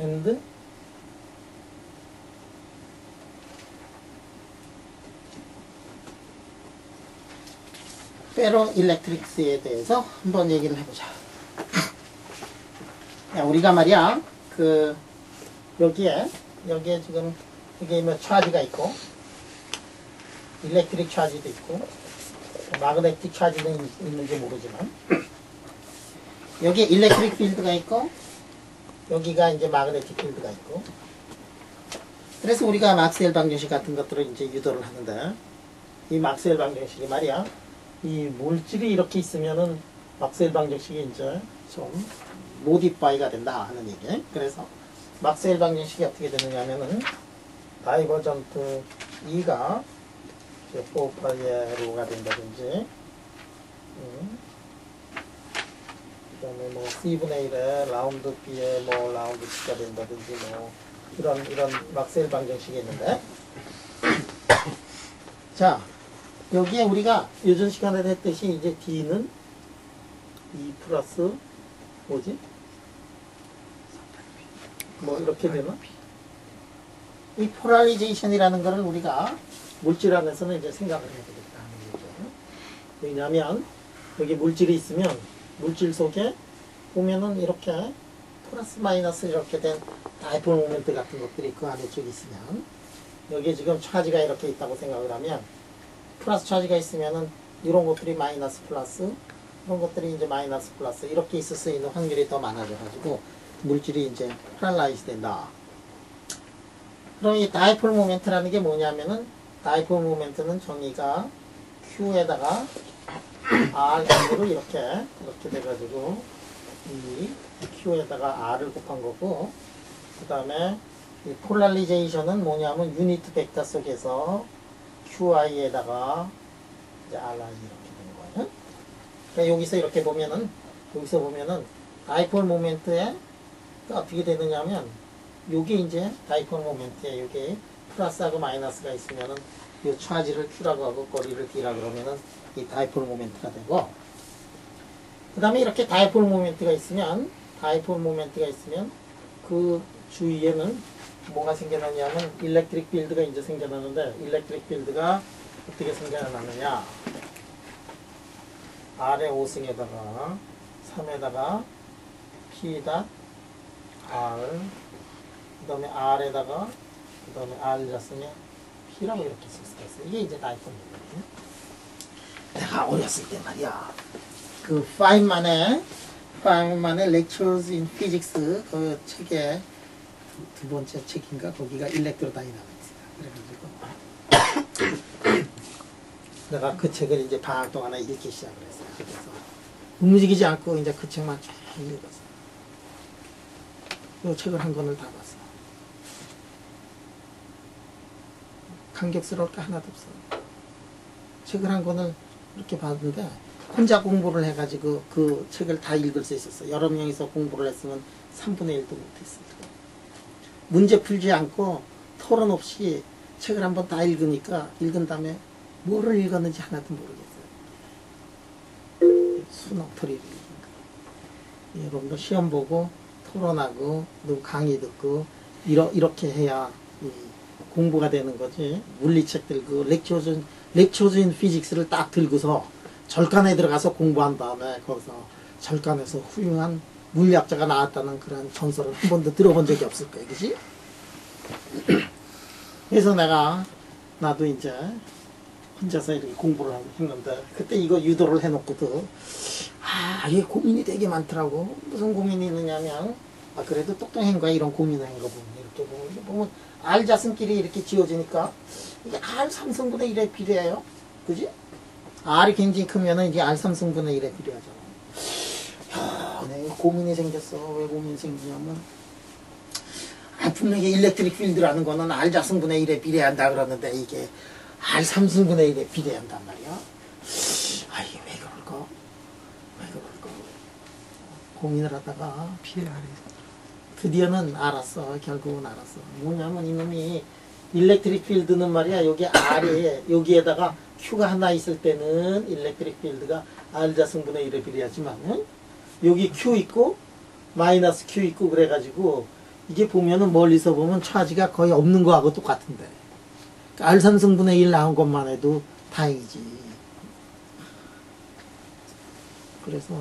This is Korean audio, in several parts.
and 페로일렉트릭스에 대해서 한번 얘기를 해보자. 야, 우리가 말이야 여기에 지금 이게 뭐 차지가 있고 일렉트릭 차지도 있고 마그네틱 차지는 있는지 모르지만 여기에 일렉트릭 필드가 있고 여기가 이제 마그네틱 필드가 있고 그래서 우리가 막스웰 방정식 같은 것들을 이제 유도를 하는데 이 막스웰 방정식이 말이야 이 물질이 이렇게 있으면은 막스웰 방정식이 이제 좀 모디파이가 된다 하는 얘기. 그래서 막스웰 방정식이 어떻게 되느냐면은 다이버전트 E가 4파이의 로가 된다든지 그 다음에 뭐 C분의 1의 라운드 B의 뭐 라운드 C가 된다든지 뭐 이런 막스웰 방정식이 있는데 자 여기에 우리가 요전 시간에 했듯이 이제 D는 2 플러스 뭐지? 뭐 이렇게 되나? 이 폴라리제이션이라는 거를 우리가 물질 안에서는 이제 생각을 해야 되겠다 하는 거죠. 왜냐하면 여기 물질이 있으면 물질 속에 보면은 이렇게 플러스 마이너스 이렇게 된 다이폴 모멘트 같은 것들이 그 안에 쭉 있으면 여기에 지금 차지가 이렇게 있다고 생각을 하면 플러스 차지가 있으면은 이런 것들이 마이너스 플러스 이런 것들이 이제 마이너스 플러스 이렇게 있을 수 있는 확률이 더 많아져 가지고 물질이 이제 폴라라이즈 된다. 그럼 이 다이폴 모멘트라는 게 뭐냐면은 다이폴 모멘트는 정의가 Q에다가 R 정도로 이렇게 돼가지고 이 Q에다가 R을 곱한 거고 그 다음에 이 폴라리제이션은 뭐냐면 유니트 벡터 속에서 QI에다가 이제 RI 이렇게 되는 거예요. 그러니까 여기서 이렇게 보면은 다이폴 모멘트에 어떻게 되느냐면 요게 이제 다이폴 모멘트에 요게 플러스하고 마이너스가 있으면은 요 차지를 Q라고 하고 거리를 D라고 그러면은 이 다이폴 모멘트가 되고 그 다음에 이렇게 다이폴 모멘트가 있으면 그 주위에는 뭐가 생겨나냐면 일렉트릭 필드가 이제 생겨나는데 일렉트릭 필드가 어떻게 생겨나느냐 R의 5승에다가 3에다가 P.R 그 다음에 R에다가 그 다음에 R+에 P라고 이렇게 쓸 수가 있어요. 이게 이제 다이폴 모멘트. 내가 어렸을 때 말이야 그 파인만의 Lectures in Physics 그 책에 두 번째 책인가 거기가 일렉트로다이나믹스야. 그래가지고 내가 그 책을 이제 방학 동안에 읽기 시작을 했어요. 그래서 움직이지 않고 이제 그 책만 쭉 읽었어. 이 책을 한 권을 다 봤어. 감격스러울 게 하나도 없어. 책을 한 권을 이렇게 봤는데 혼자 공부를 해가지고 그 책을 다 읽을 수 있었어. 여러 명이서 공부를 했으면 3분의 1도 못했을 거야. 문제 풀지 않고 토론 없이 책을 한번 다 읽으니까 읽은 다음에 뭐를 읽었는지 하나도 모르겠어요. 수능토리를 읽은 거야. 여러분도 시험 보고 토론하고 또 강의 듣고 이렇게 해야 공부가 되는 거지. 물리책 들고 lectures in physics를 딱 들고서 절간에 들어가서 공부한 다음에 거기서 절간에서 훌륭한 물리학자가 나왔다는 그런 전설을 한 번도 들어본 적이 없을 거야. 그지? 그래서 나도 이제 혼자서 이렇게 공부를 했는데 그때 이거 유도를 해놓고도 이게 고민이 되게 많더라고. 무슨 고민이 있느냐면 그래도 똑똑한 거야. 이런 고민을 한 거 보면 이렇게 보면 R 자승끼리 이렇게 지워지니까 이게 R 3승분의 1에 비례해요. 그지? R이 굉장히 크면은 이게 R 3승분의 1에 비례하잖아. 내가 고민이 생겼어. 왜 고민이 생기냐면 분명히 일렉트릭 필드라는 거는 R 자승분의 1에 비례한다 그러는데 이게 R 3승분의 1에 비례한단 말이야. 이게 왜 그럴까? 고민을 하다가 드디어는 알았어. 결국은 알았어. 뭐냐면 이놈이 일렉트릭 필드는 말이야. 여기 R에 여기에다가 Q가 하나 있을 때는 일렉트릭 필드가 R 자승분의 1에 비례하지만 여기 Q 있고 마이너스 Q 있고 그래가지고 이게 보면은 멀리서 보면 차지가 거의 없는 거하고 똑같은데. 그러니까 R3승분의 1 나온 것만 해도 다행이지. 그래서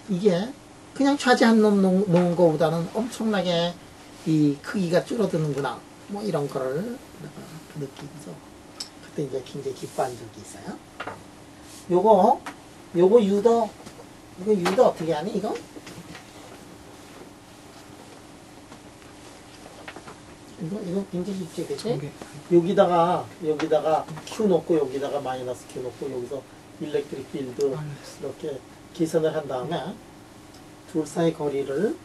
이게 그냥 차지 한 놈 놓은 거보다는 엄청나게 이 크기가 줄어드는구나. 뭐 이런 거를 느끼면서 그때 이제 굉장히 기뻐한 적이 있어요. 요거 유도 이거 유도 어떻게 하니 이거? 이거 굉장히 쉽지, 그치? 여기다가 Q 놓고 여기다가 마이너스 Q 놓고 여기서 일렉트릭 필드 이렇게 계산을 한 다음에 둘 사이 거리를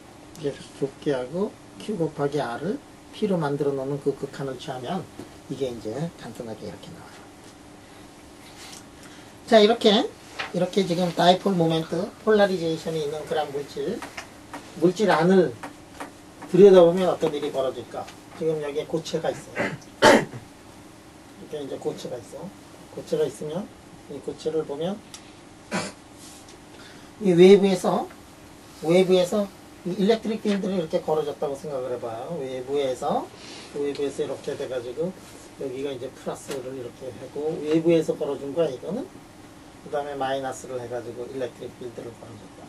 이렇게 좁게 하고 Q 곱하기 R을 P로 만들어 놓는 그 극한을 취하면 이게 이제 간단하게 이렇게 나와요. 자, 이렇게 지금 다이폴 모멘트, 폴라리제이션이 있는 그런 물질 안을 들여다보면 어떤 일이 벌어질까? 지금 여기에 고체가 있어요. 이렇게 이제 고체가 있어. 고체가 있으면 이 고체를 보면 이 외부에서 이 일렉트릭 필드를 이렇게 걸어졌다고 생각을 해봐요. 외부에서 이렇게 돼가지고 여기가 이제 플러스를 이렇게 하고 외부에서 걸어준 거야 이거는. 그 다음에 마이너스를 해가지고 일렉트릭 필드를 걸어줬다.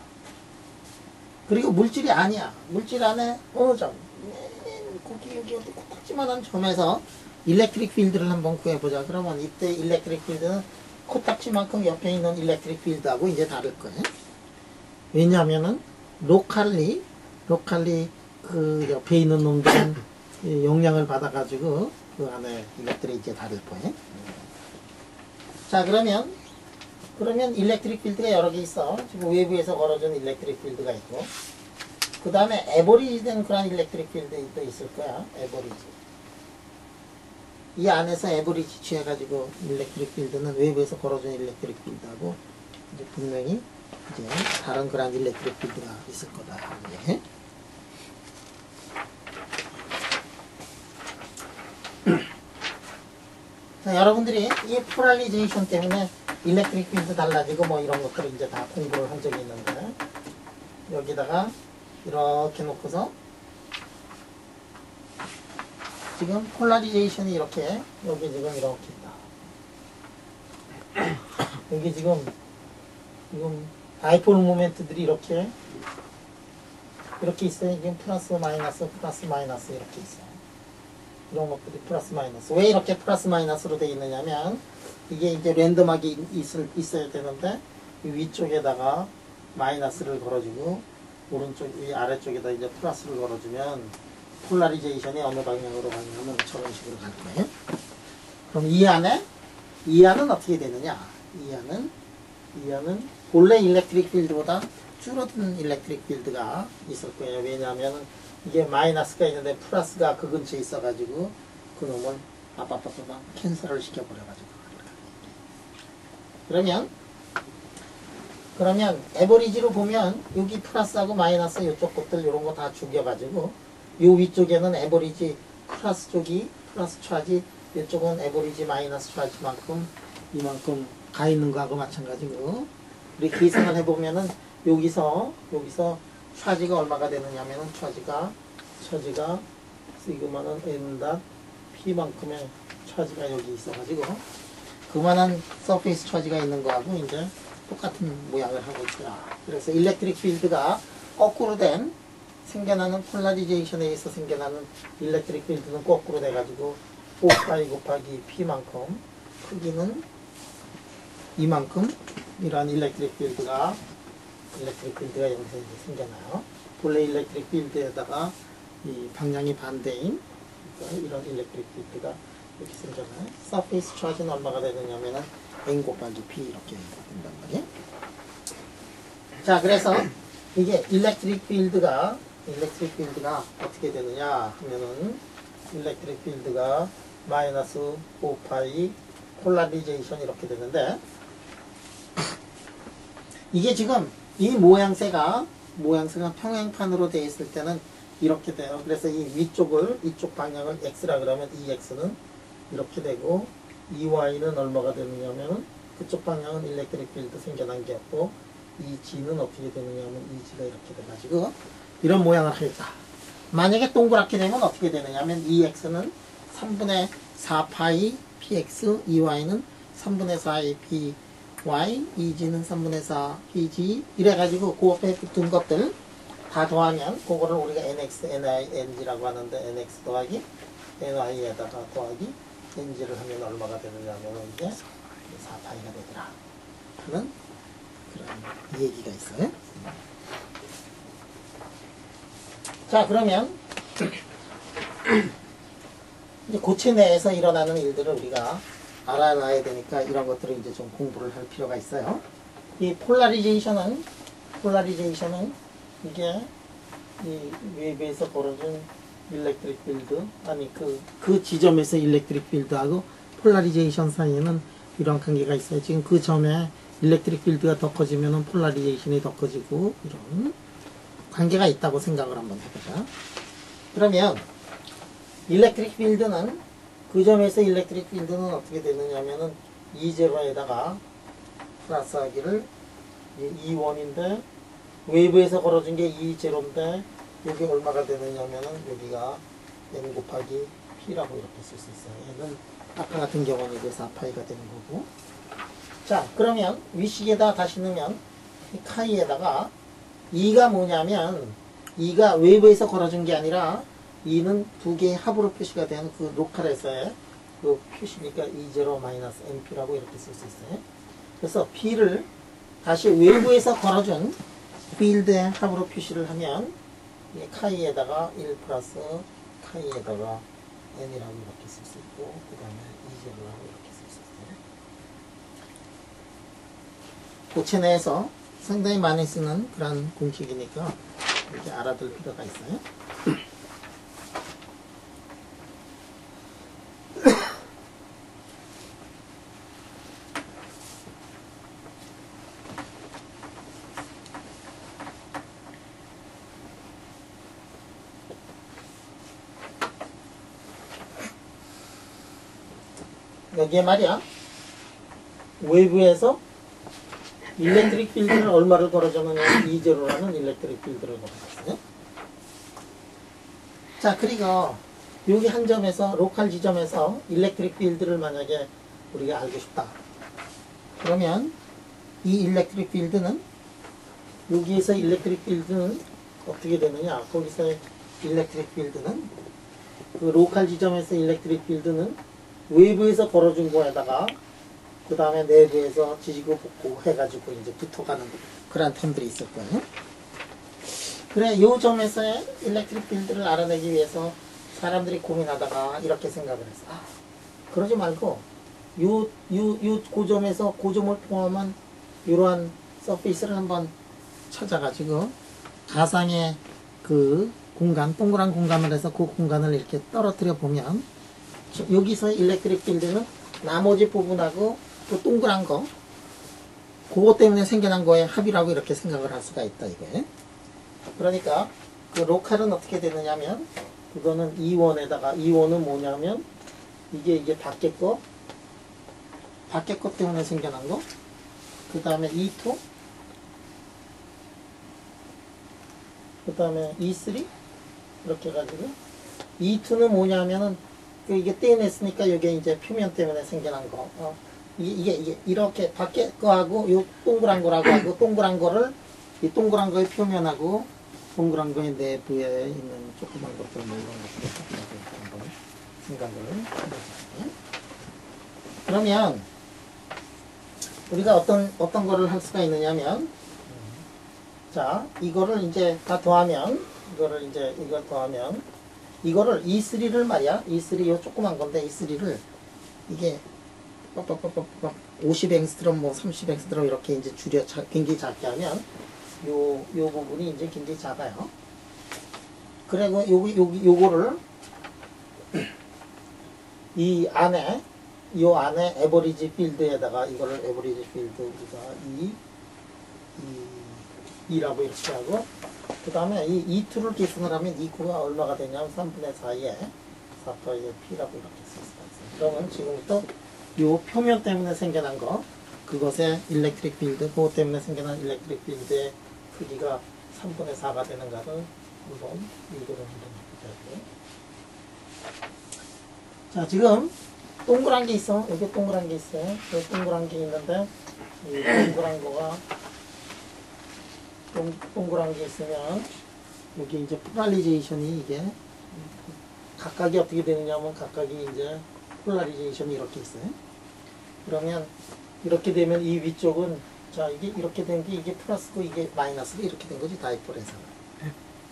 그리고 물질이 아니야. 물질 안에 어느 점 여기 코딱지만한 점에서 일렉트릭 필드를 한번 구해보자. 그러면 이때 일렉트릭 필드는 코딱지만큼 옆에 있는 일렉트릭 필드하고 이제 다를 거예요. 왜냐하면은 로컬리 그 옆에 있는 놈들은 영향을 받아가지고 그 안에 이것들이 이제 다를 거예요. 자, 그러면 일렉트릭 필드가 여러 개 있어. 지금 외부에서 걸어준 일렉트릭 필드가 있고, 그 다음에 에버리지 된 그런 일렉트릭 필드도 있을 거야. 에버리지. 이 안에서 에버리지 취해가지고 일렉트릭 필드는 외부에서 걸어준 일렉트릭 필드하고 이제 분명히 이제 다른 그런 일렉트릭 필드가 있을 거다. 예. 자, 여러분들이 이 폴라리제이션 때문에 일렉트릭 필드 달라지고 뭐 이런 것들을 이제 다 공부를 한 적이 있는데, 여기다가 이렇게 놓고서 지금 폴라리제이션이 이렇게 여기 지금 이렇게 있다. 여기 지금 다이폴 모멘트들이 이렇게 있어요. 지금 플러스 마이너스 이렇게 있어요. 이런 것들이 플러스 마이너스. 왜 이렇게 플러스 마이너스로 되어 있느냐면 이게 이제 랜덤하게 있어야 되는데 이 위쪽에다가 마이너스를 걸어주고 이 아래쪽에다 이제 플러스를 걸어주면 폴라리제이션이 어느 방향으로 가냐면 저런 식으로 갈 거예요. 그럼 이 안은 어떻게 되느냐? 이 안은 본래 일렉트릭 필드보다 줄어든 일렉트릭 필드가 있을 거예요. 왜냐하면 이게 마이너스가 있는데 플러스가 그 근처에 있어가지고 그놈을 빠빠빠빠빠 캔슬을 시켜버려가지고. 그러면 에버리지로 보면 여기 플러스하고 마이너스 이쪽 것들 이런 거 다 죽여가지고 요 위쪽에는 에버리지 플러스 쪽이 플러스 차지, 이쪽은 에버리지 마이너스 차지만큼 이만큼 가 있는 거하고 마찬가지고, 우리 계산을 해보면은 여기서 차지가 얼마가 되느냐면은 차지가 시그마는 n 닷 p만큼의 차지가 여기 있어가지고 그만한 서페이스 차지가 있는 거하고 이제 똑같은 모양을 하고 있더라. 그래서 일렉트릭 필드가 거꾸로 된 생겨나는 폴라리제이션에 의해서 생겨나는 일렉트릭 필드는 거꾸로 돼가지고 5파이 곱하기 p만큼 크기는 이만큼 이러한 일렉트릭 필드가 여기서 이제 생겨나요. 본래 일렉트릭 필드에다가 이 방향이 반대인 이런 일렉트릭 필드가 이렇게 생겨나요. 서페이스 차지는 얼마가 되느냐면은 n 곱하기 p 이렇게 된단 말이에요. 자, 그래서 이게 일렉트릭 필드가 어떻게 되느냐 하면은 일렉트릭 필드가 마이너스 5파이 폴라리제이션 이렇게 되는데, 이게 지금 이 모양새가 평행판으로 되어 있을 때는 이렇게 돼요. 그래서 이쪽 방향을 x라 그러면 이 x는 이렇게 되고 이 y는 얼마가 되느냐면 그쪽 방향은 일렉트릭 필드 생겨난 게 없고 이 g는 어떻게 되느냐면 이 g가 이렇게 돼가지고 이런 모양을 하겠다. 만약에 동그랗게 되면 어떻게 되느냐면 이 x는 3분의 4파이 px, 이 y는 3분의 4의 py, 이 g는 3분의 4 pg 이래가지고 그 앞에 붙은 것들 다 더하면 그거를 우리가 nx, ning라고 하는데 nx 더하기 ny에다가 더하기 ng를 하면 얼마가 되느냐면 이게 4파이가 되더라 하는 그런 얘기가 있어요. 자, 그러면 이제 고체 내에서 일어나는 일들을 우리가 알아놔야 되니까 이런 것들을 이제 좀 공부를 할 필요가 있어요. 이 폴라리제이션은 이게 이 외부에서 벌어진 일렉트릭 필드, 아니 그 지점에서 일렉트릭 필드하고 폴라리제이션 사이에는 이런 관계가 있어요. 지금 그 점에 일렉트릭 필드가 더 커지면은 폴라리제이션이 더 커지고 이런 관계가 있다고 생각을 한번 해보자. 그러면 일렉트릭 필드는 그 점에서 일렉트릭 필드는 어떻게 되느냐면은 E0에다가 플러스하기를 E1인데 외부에서 걸어준 게 E0인데 여기 얼마가 되느냐면은 여기가 n 곱하기 p라고 이렇게 쓸 수 있어요. 얘는 아까 같은 경우는 이제 4파이가 되는 거고. 자, 그러면 위식에다 다시 넣으면 이 카이에다가 E가 뭐냐면 E가 외부에서 걸어준 게 아니라 E는 두 개의 합으로 표시가 된 그 로컬에서의 그 표시니까 E0-NP라고 이렇게 쓸 수 있어요. 그래서 P를 다시 외부에서 걸어준 필드의 합으로 표시를 하면 이 카이에다가 1 플러스 카이에다가 n이라고 이렇게 쓸 수 있고 그 다음에 E0라고 이렇게 쓸 수 있어요. 고체 내에서 상당히 많이 쓰는 그런 공식이니까 이렇게 알아둘 필요가 있어요. 여기에 말이야 외부에서 일렉트릭 필드를 얼마를 걸어주느냐 E0라는 일렉트릭 필드를 걸어줬어요. 자, 그리고 여기 한 점에서 로컬 지점에서 일렉트릭 필드를 만약에 우리가 알고 싶다. 그러면 이 일렉트릭 필드는 여기에서 일렉트릭 필드는 어떻게 되느냐? 거기서 일렉트릭 필드는 그 로컬 지점에서 일렉트릭 필드는 외부에서 걸어준 거에다가 그 다음에 내부에서 지지고 볶고 해가지고 이제 붙어가는 그런 텀들이 있을 거예요. 그래, 요 점에서의 일렉트릭 필드를 알아내기 위해서 사람들이 고민하다가 이렇게 생각을 했어. 아, 그러지 말고 요 고점에서 고점을 포함한 이러한 서페이스를 한번 찾아가지고 가상의 그 공간, 동그란 공간을 해서 그 공간을 이렇게 떨어뜨려 보면 여기서 일렉트릭 필드는 나머지 부분하고 그 동그란 거 그것 때문에 생겨난 거의 합이라고 이렇게 생각을 할 수가 있다 이거예요. 그러니까 그 로컬은 어떻게 되느냐면 그거는 E1에다가 E1은 뭐냐면 이게 밖에 거 때문에 생겨난 거 그 다음에 E2 그 다음에 E3 이렇게 해가지고 E2는 뭐냐면은 이게 떼어냈으니까 이게 이제 표면 때문에 생겨난 거. 이게 이렇게 밖에 거하고 요 동그란 거라고 하고 동그란 거를 이 동그란 거의 표면하고 동그란 거의 내부에 있는 조그만 것들 뭐 이런 것들을 한번 생각을 해보세요. 그러면 우리가 어떤 거를 할 수가 있느냐면 자, 이거를 이제 다 더하면 이걸 더하면 이거를 E3를 말이야. E3 요 조그만 건데 E3를 이게 50앵스트럼 뭐 30앵스트럼 이렇게 이제 줄여 굉장히 작게 하면 요 부분이 이제 굉장히 작아요. 그리고 요거를 요 안에 에버리지 필드에다가 이거를 에버리지 필드 우리가 E라고 이렇게 하고 그 다음에 이 E2를 계산을 하면 E2가 얼마가 되냐면 3분의 4에 4파이의 P라고 이렇게 쓸 수가 있어요. 그러면 지금부터 요 표면 때문에 생겨난 거 그것의 일렉트릭 필드 그것 때문에 생겨난 일렉트릭 필드의 크기가 3분의 4가 되는 거를 한번 읽어보면 됩니다. 하고. 자, 지금 동그란 게 있어. 여기 동그란 게 있어요. 여기 동그란 게 있는데 이 동그란 거가 동그란 게 있으면 여기 이제 폴라리제이션이 이게 각각이 어떻게 되느냐면 각각이 이제 폴라리제이션이 이렇게 있어요. 그러면 이렇게 되면 이 위쪽은 자 이게 이렇게 된 게 이게 플러스고 이게 마이너스고 이렇게 된 거지 다이폴에서는.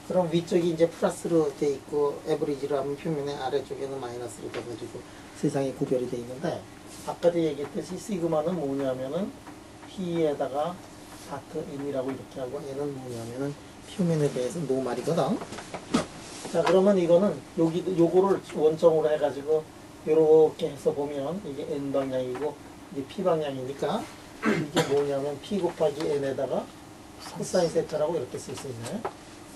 그럼 위쪽이 이제 플러스로 돼 있고 에버리지로 하면 표면의 아래쪽에는 마이너스로 돼가지고 세상이 구별이 돼 있는데 아까도 얘기했듯이 시그마는 뭐냐면은 P에다가 다트 인이라고 이렇게 하고 얘는 뭐냐면은 표면에 대해서 노말이거든. 자 그러면 이거는 여기 요거를 원점으로 해가지고 요렇게 해서 보면 이게 N 방향이고 이게 P 방향이니까 이게 뭐냐면 P 곱하기 N에다가 코사인 세타라고 이렇게 쓸 수 있네.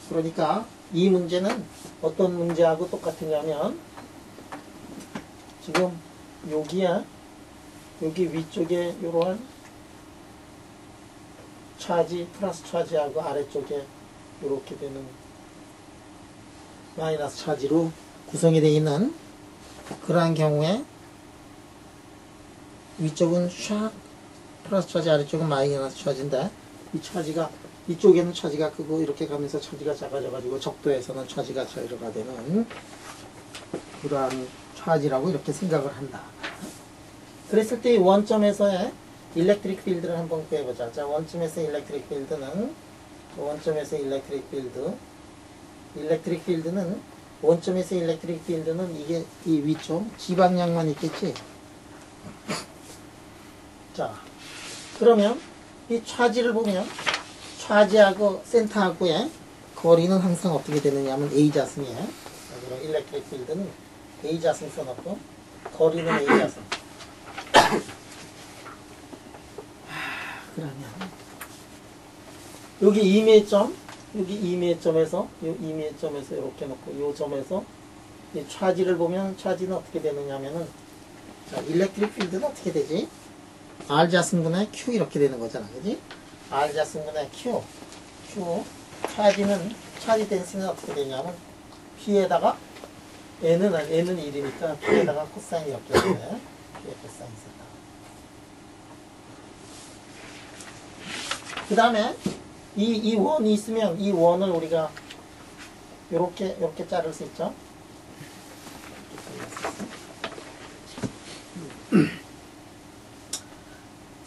그러니까 이 문제는 어떤 문제하고 똑같으냐면 지금 여기야 여기 위쪽에 이러한 차지 플러스 차지하고 아래쪽에 이렇게 되는 마이너스 차지로 구성이 되어 있는 그러한 경우에 위쪽은 샥 플러스 차지 아래쪽은 마이너스 차지인데 이 차지가 이쪽에는 차지가 크고 이렇게 가면서 차지가 작아져 가지고 적도에서는 차지가 절여가 되는 그러한 차지라고 이렇게 생각을 한다. 그랬을 때 이 원점에서의 일렉트릭 필드를 한번 구해보자. 자, 원점에서 일렉트릭 필드는 원점에서 일렉트릭 필드는 원점에서 일렉트릭 필드는 이게 이 위쪽 지방량만 있겠지. 자, 그러면 이 차지를 보면 차지하고 센터하고의 거리는 항상 어떻게 되느냐면 A자승이에요. 그럼 일렉트릭 필드는 A자승 써놓고 거리는 A자승. 그러면 여기 이매점 여기 이매점에서 이렇게 놓고 이 점에서 이 차지를 보면 차지는 어떻게 되느냐면은 자, 일렉트릭 필드는 어떻게 되지? R자승분의 Q 이렇게 되는 거잖아. 그지? R자승분의 Q 차지는 차지 댄스는 어떻게 되냐면 P에다가 N은 1이니까 P에다가 코사인 이렇게 되네. P의 코사인 세타. 그 다음에 이 원이 있으면 이 원을 우리가 요렇게 자를 수 있죠.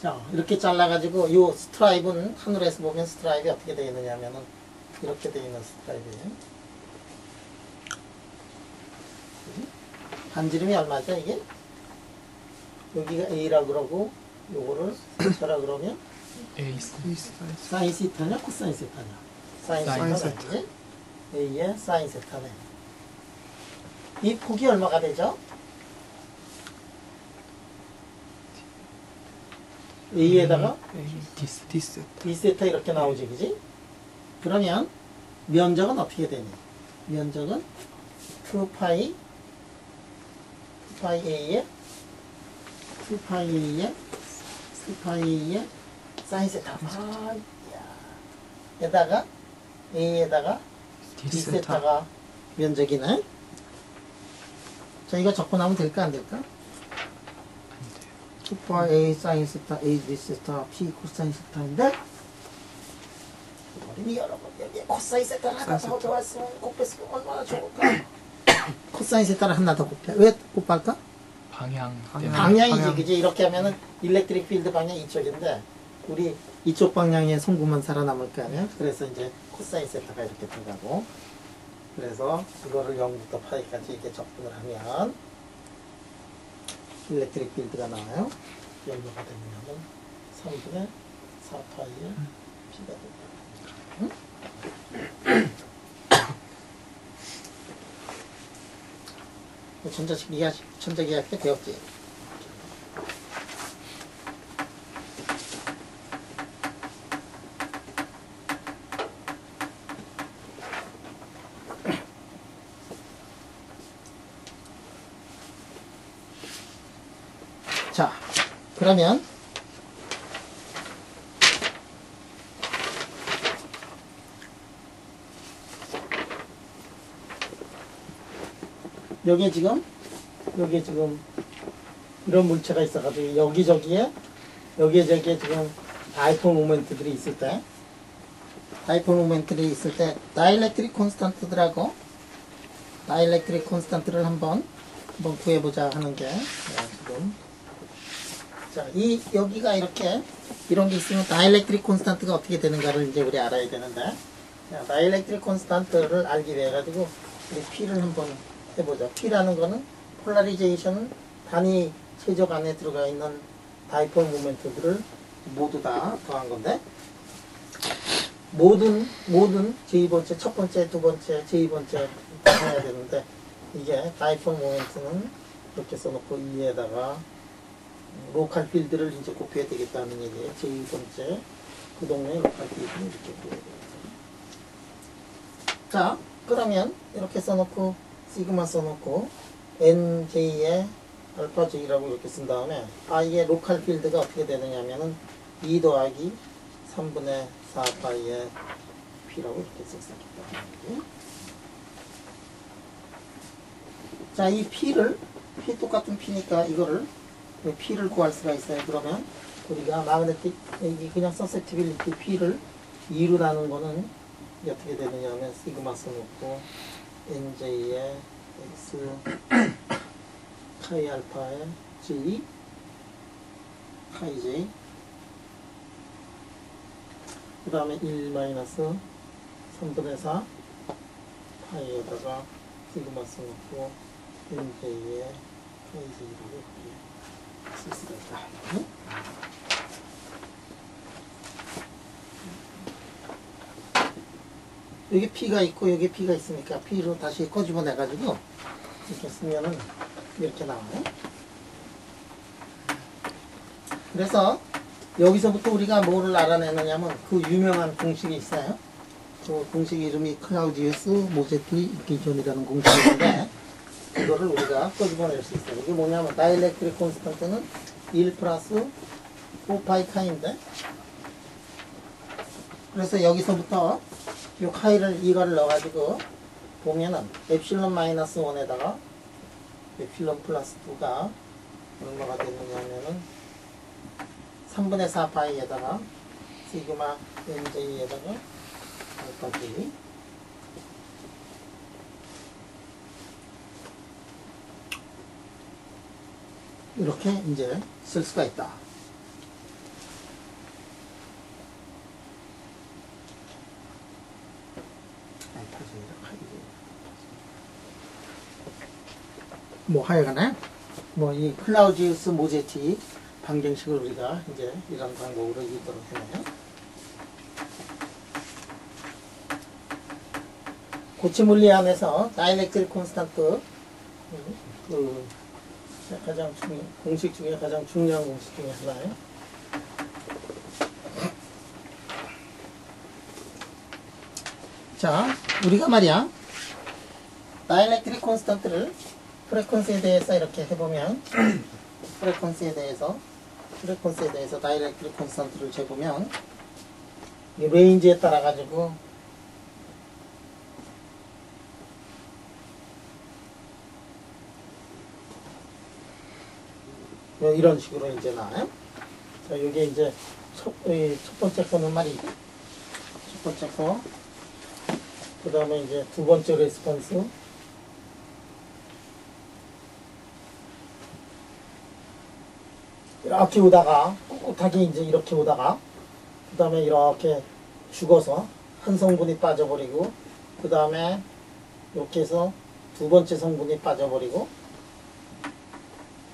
자, 이렇게 잘라가지고 요 스트라이브는 하늘에서 보면 스트라이브가 어떻게 되어 있느냐면은 이렇게 되어 있는 스트라이브예요. 반지름이 얼마죠 이게? 여기가 A라고 그러고 요거를 뭐라 그러면? 사인 시타냐 코사인 세타냐? 사인 세타네. A의 사인 세타네. 이 폭이 얼마가 되죠? A에다가 D세타 이렇게 나오지, 그지? 그러면 면적은 어떻게 되니? 면적은 2파이 A의 사인 세타 에다가 A에다가 D세타가 면적이네. 자, 이거 적고 나면 될까 안 될까? 2파이 A 사인 세타 A D세타 P 코사인 세타인데 우리 여러분 여기에 코사인 세타를 하나 더 더했으면 곱했으면 얼마나 좋을까? 코사인 세타를 하나 더 곱해. 왜 곱할까? 방향이지, 그지? 이렇게 하면은 일렉트릭 필드 방향 이쪽인데 우리 이쪽 방향의 성분만 살아남을 거 아니야? 그래서 이제 코사인 세타가 이렇게 들어가고 그래서 이거를 0부터 파이까지 이렇게 적분을 하면 일렉트릭 필드가 나와요. 얼마가 되냐면 3분의 4파이의 P가 된다. 응? 전자기학 때 배웠지? 자, 그러면 여기에 지금 이런 물체가 있어가지고 여기저기에 지금 다이폴 모멘트들이 있을 때 다이일렉트릭 콘스탄트들하고 다이일렉트릭 콘스탄트를 한번 구해보자 하는 게 지금 자, 여기가 이런 게 있으면 다이일렉트릭 콘스탄트가 어떻게 되는가를 이제 우리 알아야 되는데 자, 다이일렉트릭 콘스탄트를 알기 위해 가지고 우리 P를 한번 해보자. P라는 거는 폴라리제이션 단위 최적 안에 들어가 있는 다이폴 모멘트들을 모두 다 더한 건데 모든 제2번째, 첫 번째, 두 번째, 제2번째 해야 되는데 이게 다이폴 모멘트는 이렇게 써놓고 이에다가 로컬 필드를 이제 곱해야 되겠다는 얘기예요. 제2번째 그 동네 로컬 필드를 이렇게 곱해야 되겠다. 자, 그러면 이렇게 써놓고 시그마 써놓고 NJ에 알파 J라고 이렇게 쓴 다음에 이게 로컬 필드가 어떻게 되느냐면은 2 더하기 3분의 4파이의 P라고 이렇게 썼었겠다. 자, 이 P 똑같은 P니까 이거를 P를 구할 수가 있어요. 그러면 우리가 마그네틱 이게 그냥 서셉티빌리티 P를 2로 나눈 거는 어떻게 되느냐면 시그마 써놓고 NJ에 X 카이 알파에 J 카이 J 그 다음에 1 마이너스 3분의 4 파이에다가 시그마 써놓고 NJ에 카이 J라고 이렇게 쓸 수가 있다. 응? 여기 P가 있고 여기 P가 있으니까 P로 다시 꺼집어내 가지고 이렇게 쓰면은 이렇게 나와요. 그래서 여기서부터 우리가 뭐를 알아내느냐면 그 유명한 공식이 있어요. 그 공식 이름이 클라우디우스 모제티 이퀴존이라는 공식인데 이거를 우리가 꺼집어낼 수 있어요. 이게 뭐냐면 다이일렉트릭 콘스턴트는 1 플러스 4파이 카인데 그래서 여기서부터 요 카이를 이거를 넣어가지고 보면은 엡실론 마이너스 1에다가 엡실론 플러스 2가 얼마가 되느냐면은 3분의 4 파이에다가 시그마 NJ에다가 알파 J 이렇게 이제 쓸 수가 있다. 뭐 하여간에 뭐 이 클라우디우스 모제티 방정식을 우리가 이제 이런 방법으로 이도록 해내요. 고체 물리 안에서 다이일렉트릭 콘스탄트 그 가장 공식 중에 가장 중요한 공식 중에 하나예요. 자, 우리가 말이야 다이일렉트릭 콘스탄트를 프레퀀시에 대해서 이렇게 해보면 프레퀀시에 대해서 다이일렉트릭 콘스탄트를 재보면 이 레인지에 따라 가지고 이런 식으로 이제 나와요. 자, 이게 이제 첫 번째 거는 말이죠. 첫 번째 거. 그 다음에 이제 두 번째 레스폰스. 이렇게 오다가 꿋꿋하게 이제 이렇게 오다가 그 다음에 이렇게 죽어서 한 성분이 빠져버리고 그 다음에 이렇게 해서 두 번째 성분이 빠져버리고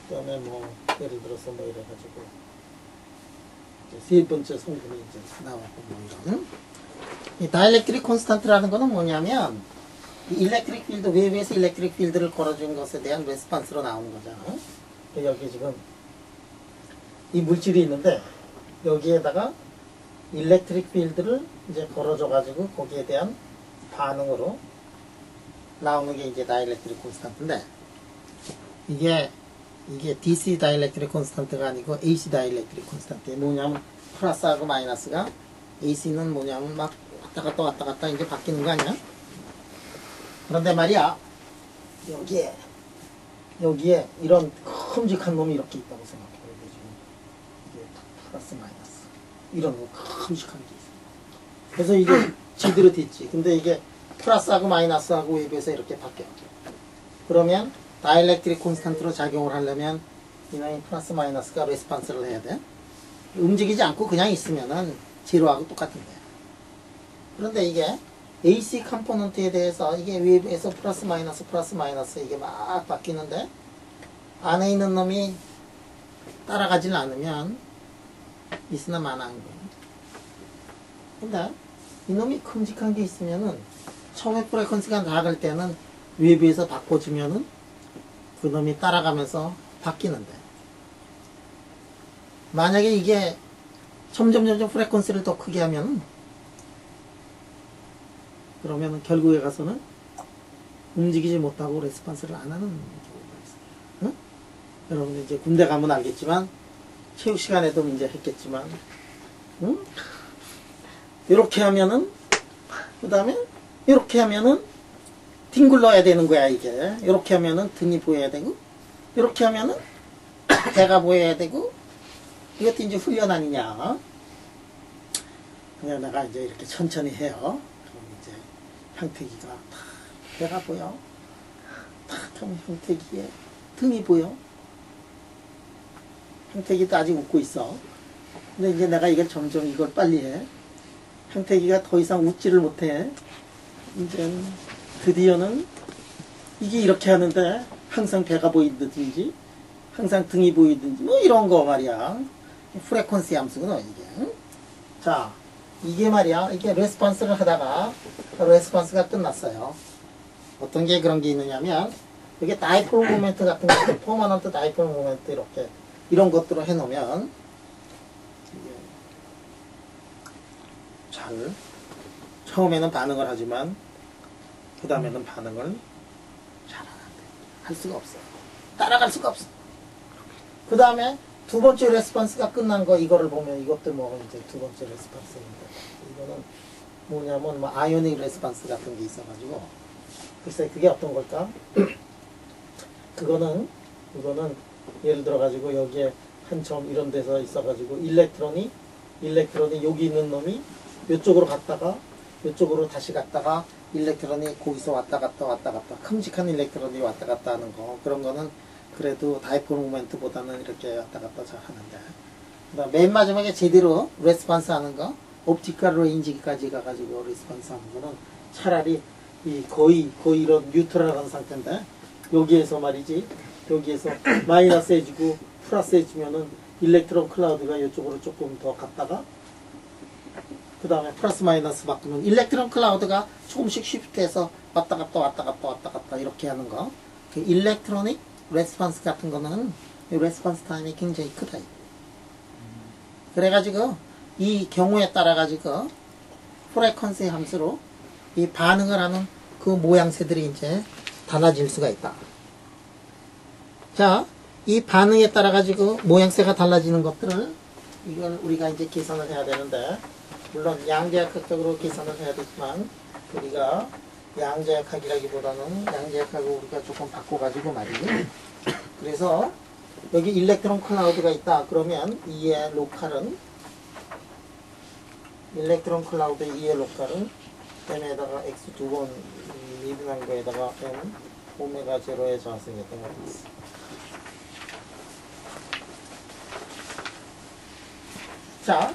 그 다음에 뭐 예를 들어서 뭐 이래가지고 이제 세 번째 성분이 이제 나왔고 뭐 이런 이 다이일렉트릭 콘스탄트라는 거는 뭐냐면 이 일렉트릭 필드 외부에서 일렉트릭 필드를 걸어준 것에 대한 레스판스로 나오는 거잖아요. 여기 지금 이 물질이 있는데 여기에다가 일렉트릭 필드를 이제 걸어줘 가지고 거기에 대한 반응으로 나오는 게 이제 다이일렉트릭 콘스탄트인데 이게 DC 다이일렉트릭 콘스탄트가 아니고 AC 다이일렉트릭 콘스탄트. 뭐냐면 플러스하고 마이너스가 AC는 뭐냐면 막 왔다 갔다 이제 바뀌는 거 아니야? 그런데 말이야 여기에 여기에 이런 큼직한 놈이 이렇게 있다고 생각해요. 이게 지금 이게 플러스 마이너스 이런 거 큼직한 게 있어요. 그래서 이게 제대로 됐지. 근데 이게 플러스하고 마이너스하고 웨이브에서 이렇게 바뀌어. 그러면 다이엘렉트릭 콘스탄트로 작용을 하려면 이놈이 플러스 마이너스가 레스판스를 해야 돼. 움직이지 않고 그냥 있으면은 제로하고 똑같은데. 그런데 이게 AC 컴포넌트에 대해서 이게 웨이브에서 플러스 마이너스 이게 막 바뀌는데 안에 있는 놈이 따라가질 않으면 있으나 마나한 거예요. 근데 이놈이 큼직한 게 있으면은 처음에 프레퀀시가 나갈 때는 웨이브에서 바꿔주면은 그놈이 따라가면서 바뀌는데 만약에 이게 점점 프레퀀시를 더 크게 하면 그러면 결국에 가서는 움직이지 못하고 레스판스를 안 하는 경우가 있어요. 응? 여러분 이제 군대 가면 알겠지만 체육 시간에도 이제 했겠지만 응? 이렇게 하면은 그 다음에 이렇게 하면은 뒹굴러야 되는 거야 이게. 이렇게 하면은 등이 보여야 되고 이렇게 하면은 배가 보여야 되고 이것도 이제 훈련 아니냐. 그냥 내가 이제 이렇게 천천히 해요. 그럼 이제 형태기가 탁 배가 보여. 탁 하면 형태기에 등이 보여. 형태기도 아직 웃고 있어. 근데 이제 내가 이걸 점점 이걸 빨리 해. 형태기가 더 이상 웃지를 못해. 이제 드디어는 이게 이렇게 하는데 항상 배가 보이든지 항상 등이 보이든지 뭐 이런 거 말이야. 프레퀀시 함수구나 이게. 자, 이게 말이야. 이게 레스폰스를 하다가 레스폰스가 끝났어요. 어떤 게 그런 게 있느냐면 이게 다이폴 모멘트 같은 거, 퍼머넌트 다이폴 모멘트 이렇게 이런 것들을 해놓으면 이게 잘 처음에는 반응을 하지만 그 다음에는 반응을 잘 안 한대. 할 수가 없어. 따라갈 수가 없어. 그 다음에 두 번째 레스폰스가 끝난 거 이거를 보면 이것도 뭐 이제 두 번째 레스폰스인데 이거는 뭐냐면 뭐 아이오닉 레스폰스 같은 게 있어가지고 글쎄 그게 어떤 걸까? 그거는 예를 들어 가지고 여기에 한 점 이런 데서 있어가지고 일렉트론이 여기 있는 놈이 이쪽으로 갔다가 이쪽으로 다시 갔다가 일렉트론이 거기서 왔다 갔다 큼직한 일렉트론이 왔다 갔다 하는 거 그런 거는 그래도 다이폴 모멘트보다는 이렇게 왔다 갔다 잘 하는데 그다음 맨 마지막에 제대로 레스폰스 하는 거 옵티컬 레인지까지 가가지고 레스폰스 하는 거는 차라리 이 거의 이런 뉴트럴한 상태인데 여기에서 말이지 여기에서 마이너스 해주고 플러스 해주면은 일렉트론 클라우드가 이쪽으로 조금 더 갔다가 그 다음에 플러스 마이너스 바꾸면 일렉트론 클라우드가 조금씩 쉬프트해서 왔다 갔다 이렇게 하는 거 그 일렉트로닉 레스폰스 같은 거는 이 레스폰스 타임이 굉장히 크다. 그래가지고 이 경우에 따라 가지고 프레퀀시 함수로 이 반응을 하는 그 모양새들이 이제 달라질 수가 있다. 자, 이 반응에 따라 가지고 모양새가 달라지는 것들을 이걸 우리가 이제 계산을 해야 되는데 물론 양자역학적으로 계산을 해야 되지만 우리가 양자역학이라기보다는 양자역학을 우리가 조금 바꿔가지고 말이지. 그래서 여기 일렉트론 클라우드가 있다. 그러면 이의 로컬은 일렉트론 클라우드 이의 로컬은 m에다가 x 두 번 미분한 거에다가 m 오메가 제로의 자승이었던 것 같습니다. 자,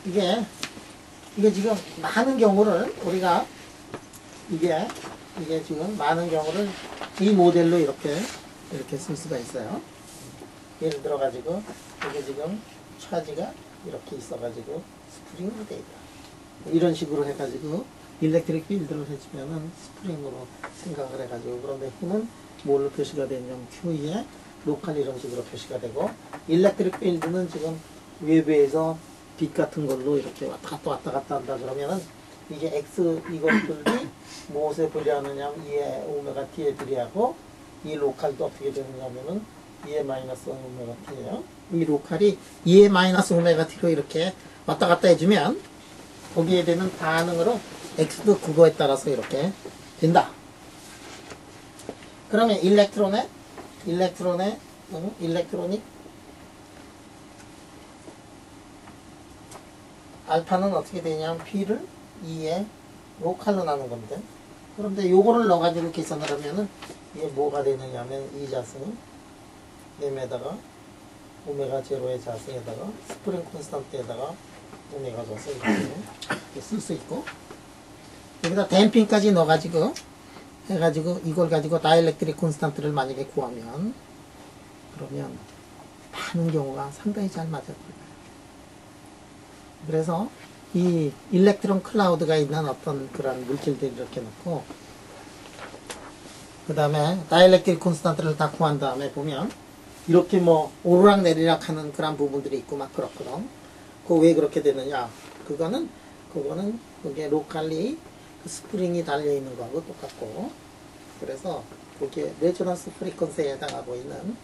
이게 지금 많은 경우를 우리가 이게 지금 많은 경우를 이 모델로 이렇게 쓸 수가 있어요. 예를 들어 가지고 이게 지금 차지가 이렇게 있어 가지고 스프링으로 되어 있다. 이런 식으로 해 가지고 일렉트릭 필드를 해주면은 스프링으로 생각을 해 가지고 그런데 힘은 뭘로 표시가 되냐면 Q에 로컬 이런 식으로 표시가 되고 일렉트릭 필드는 지금 외부에서 빛 같은 걸로 이렇게 왔다 갔다 한다 그러면은 이게 X 이것들이 무엇에 불리하느냐면 2의 오메가 T에 불리하고 이 로컬도 어떻게 되느냐면은 2의 마이너스 오메가 T예요. 이 로컬이 2의 마이너스 오메가 T로 이렇게 왔다 갔다 해주면 거기에 되는 반응으로 X도 그거에 따라서 이렇게 된다. 그러면 일렉트론의 일렉트로닉 알파는 어떻게 되냐면 P를 2에 로컬로 나눈 겁니다. 그런데 요거를 넣어가지고 계산을 하면은 이게 뭐가 되느냐면 이 자승은 M에다가 오메가 제로의 자승에다가 스프링 콘스턴트에다가 오메가 자승 이렇게 쓸 수 있고, 여기다 댐핑까지 넣어가지고 해가지고 이걸 가지고 다이엘렉트릭 콘스턴트를 만약에 구하면, 그러면 많은 경우가 상당히 잘 맞아요. 그래서 이 일렉트론 클라우드가 있는 어떤 그런 물질들 이렇게 놓고, 그 다음에 다이엘렉트릭 콘스턴트를 다 구한 다음에 보면 이렇게 뭐 오르락 내리락 하는 그런 부분들이 있고 막 그렇거든. 그거 왜 그렇게 되느냐? 그거는 그게 로컬리 그 스프링이 달려있는 거하고 똑같고, 그래서 그게 레조넌스 프리퀀시에 해당하고 있는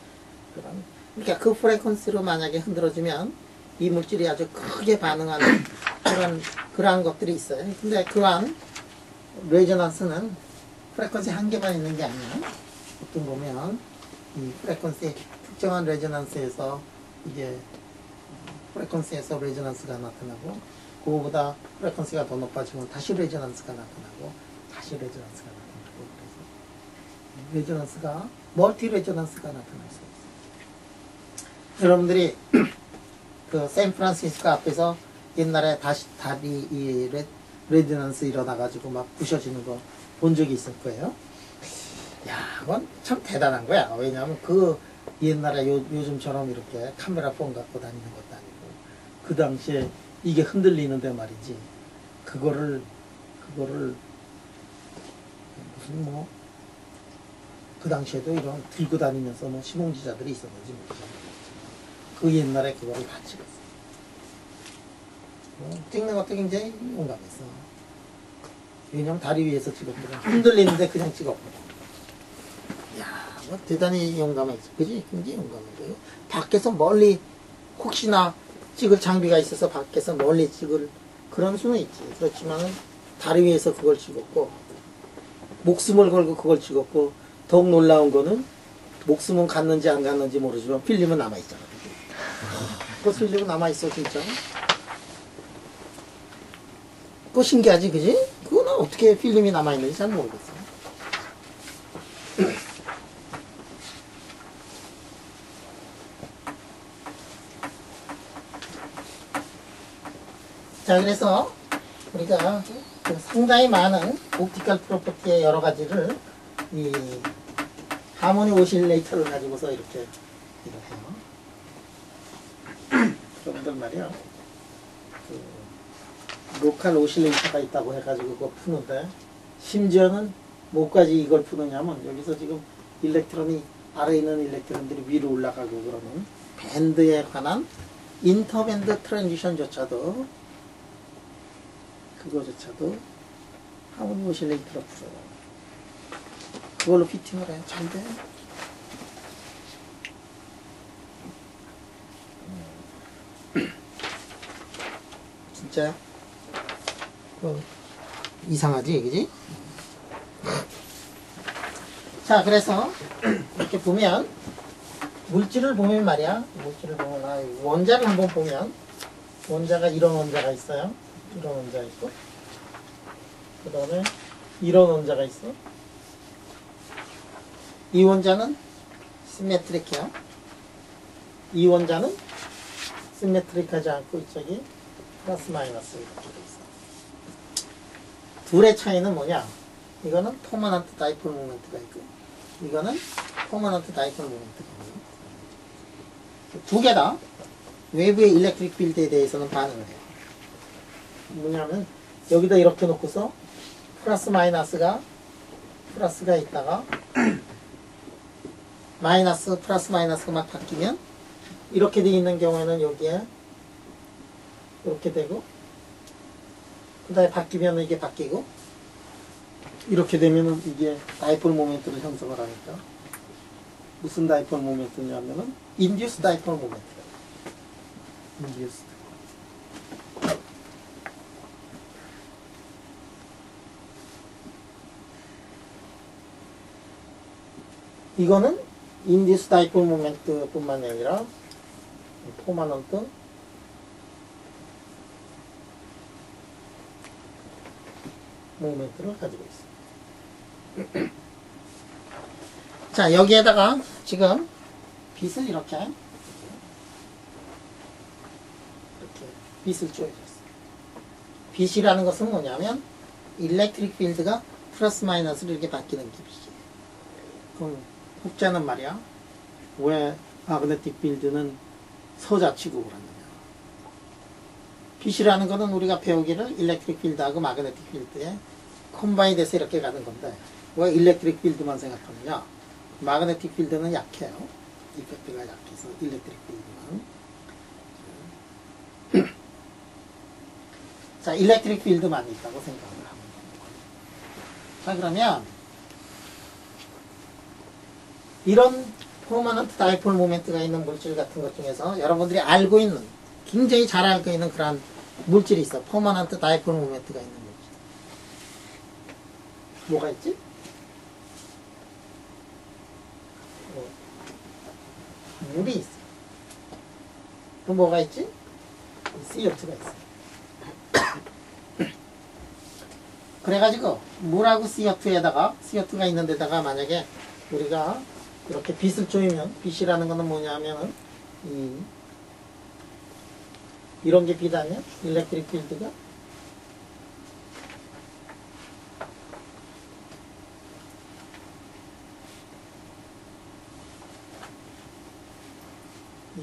그런, 그러니까 그 프리퀀시로 만약에 흔들어주면 이 물질이 아주 크게 반응하는 그러한 것들이 있어요. 근데 그러한 레조넌스는 프리퀀시 한 개만 있는 게 아니야. 보통 보면 이 프리퀀시 특정한 레조넌스에서 이게 프리퀀시에서 레조넌스가 나타나고, 그거보다 프리퀀시가 더 높아지면 다시 레조넌스가 나타나고, 다시 레조넌스가 나타나고, 그래서 레조넌스가 멀티 레조넌스가 나타날 수 있어요. 여러분들이 그 샌프란시스코 앞에서 옛날에 다리 이 레조넌스 일어나가지고 막 부셔지는 거 본 적이 있을 거예요. 야, 그건 참 대단한 거야. 왜냐하면 그 옛날에 요즘처럼 이렇게 카메라 폰 갖고 다니는 것도 아니고, 그 당시에 이게 흔들리는데 말이지, 그거를 무슨 뭐 그 당시에도 이런 들고 다니면서 뭐 시몽지자들이 있었는지 모르겠지만 그 옛날에 그거를 다 찍었어. 찍는 것도 굉장히 용감했어. 왜냐면 다리 위에서 찍었거든. 흔들리는데 그냥 찍었거든. 야, 뭐 대단히 용감했어. 그지? 굉장히 용감한 거예요. 밖에서 멀리 혹시나 찍을 장비가 있어서 밖에서 멀리 찍을 그런 수는 있지. 그렇지만은 다리 위에서 그걸 찍었고, 목숨을 걸고 그걸 찍었고, 더욱 놀라운 거는 목숨은 갔는지 안 갔는지 모르지만 필름은 남아있잖아. 그 필름은 남아있어, 진짜. 그거 신기하지, 그지? 그거는 어떻게 필름이 남아있는지 잘 모르겠어. 자, 그래서 우리가 상당히 많은 옵티컬 프로퍼티의 여러 가지를 이 하모니 오실레이터를 가지고서 이렇게 해요. 여러분들 말이야, 로컬 오실레이터가 있다고 해가지고 그거 푸는데, 심지어는 뭐까지 이걸 푸느냐면, 여기서 지금 일렉트론이 아래에 있는 일렉트론들이 위로 올라가고 그러는 밴드에 관한 인터밴드 트랜지션조차도, 그거조차도 하모니 오실레이터로 풀어요. 그걸로 피팅을 해. 잘 돼. 진짜 이상하지, 그지? 자, 그래서 이렇게 보면 물질을 보면 말이야, 물질을 보면 원자를 한번 보면, 원자가 이런 원자가 있어요. 이런 원자 있고, 그 다음에 이런 원자가 있어. 이 원자는 시메트릭해요. 이 원자는 시메트릭하지 않고 이쪽이 플러스 마이너스 이렇게 돼 있어. 둘의 차이는 뭐냐? 이거는 퍼머넌트 다이폴 모멘트가 있고, 이거는 퍼머넌트 다이폴 모멘트가 있고, 두 개 다 외부의 일렉트릭 필드에 대해서는 반응을 해요. 뭐냐면 여기다 이렇게 놓고서 플러스가 있다가 플러스 마이너스가 막 바뀌면, 이렇게 돼 있는 경우에는 여기에 이렇게 되고, 그 다음에 바뀌면 이게 바뀌고, 이렇게 되면은 이게 다이폴 모멘트를 형성을 하니까, 무슨 다이폴 모멘트냐면은 인듀스 다이폴 모멘트. 인듀스. 이거는 인디스 다이폴 모멘트 뿐만이 아니라 퍼머넌트 모멘트를 가지고 있습니다. 자, 여기에다가 지금 빛을 이렇게 빛을 쪼여줬어요. 빛이라는 것은 뭐냐면 일렉트릭 필드가 플러스 마이너스로 이렇게 바뀌는 게 빛이에요. 그럼 혹자는 말이야, 왜 마그네틱 필드는 서자취급을 하느냐. 빛이라는 것은 우리가 배우기를 일렉트릭 필드하고 마그네틱 필드에 컴바인 돼서 이렇게 가는 건데, 왜 일렉트릭 필드만 생각하느냐. 마그네틱 필드는 약해요. 이펙트가 약해서 일렉트릭 필드만. 자, 일렉트릭 필드만 있다고 생각을 하면 됩니다. 자, 그러면 이런 퍼머넌트 다이폴 모멘트가 있는 물질 같은 것 중에서 여러분들이 알고 있는, 굉장히 잘 알고 있는 그런 물질이 있어. 퍼머넌트 다이폴 모멘트가 있는 물질. 뭐가 있지? 물이 있어. 또 뭐가 있지? CO2가 있어. 그래가지고 물하고 CO2에다가 CO2가 있는 데다가 만약에 우리가 이렇게 빛을 쪼이면, 빛이라는 거는 뭐냐면은 이런 게 빛 아니야? 일렉트릭 필드가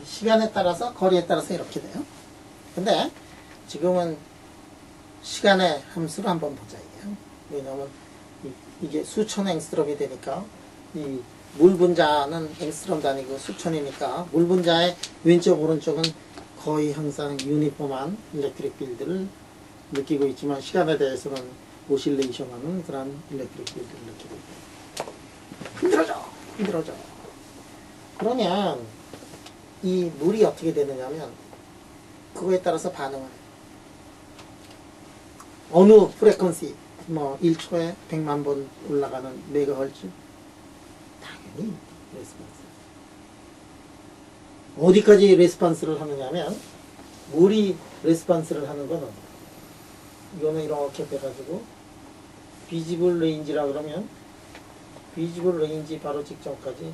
시간에 따라서, 거리에 따라서 이렇게 돼요. 근데 지금은 시간의 함수를 한번 보자, 이게. 왜냐면 이게 수천 앵스트럼이 되니까, 이 물 분자는 앵스트럼 단위고 수천이니까 물 분자의 왼쪽 오른쪽은 거의 항상 유니폼한 일렉트릭 필드를 느끼고 있지만, 시간에 대해서는 오실레이션하는 그런 일렉트릭 필드를 느끼고 있고. 흔들어져. 그러면 이 물이 어떻게 되느냐면 그거에 따라서 반응을 해요. 어느 프레퀀시, 뭐 1초에 100만 번 올라가는 메가헐츠, 당연히 레스폰스. 어디까지 레스폰스를 하느냐면, 물이 레스폰스를 하는 거는 이거는 이렇게 해가지고 비지블 레인지라 그러면 비지블 레인지 바로 직전까지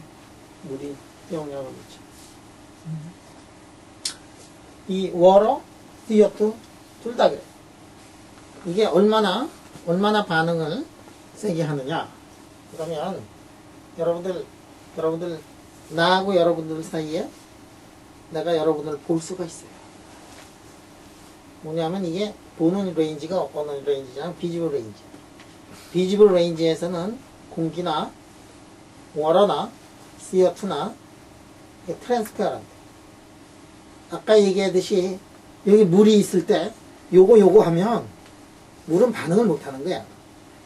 물이 영향을 미쳐. 이 워터, CO2 둘 다 그래. 이게 얼마나 반응을 세게 하느냐. 그러면 여러분들 나하고 여러분들 사이에 내가 여러분을 볼 수가 있어요. 뭐냐면 이게 보는 레인지가 어느 레인지냐면 비지블 레인지. 비지블 레인지에서는 공기나 워터나 CO2나 트랜스페어런트. 아까 얘기했듯이 여기 물이 있을 때 요거 하면 물은 반응을 못하는 거야.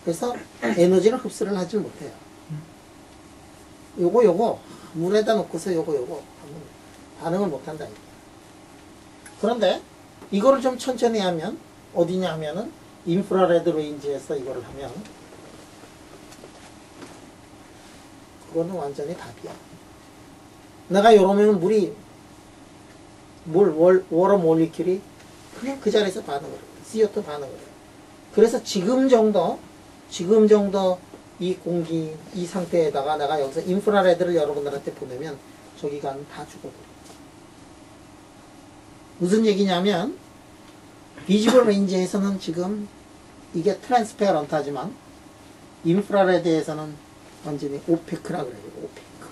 그래서 에너지를 흡수를 하지 못해요. 요거 물에다 놓고서 요거 하면 반응을 못한다. 그런데 이거를 좀 천천히 하면 어디냐 하면은 인프라레드 레인지에서 이거를 하면 그거는 완전히 답이야. 내가 이러면 물이 워터 몰리큘이 그냥 그 자리에서 반응을 해요. CO2 반응을 해요. 그래서 지금 정도 이 공기, 이 상태에다가 내가 여기서 인프라레드를 여러분들한테 보내면 저기가 다 죽어버려. 무슨 얘기냐면, 비지블 레인지에서는 지금 이게 트랜스페어런트하지만 인프라레드에서는 완전히 오페크라 그래요. 오페크.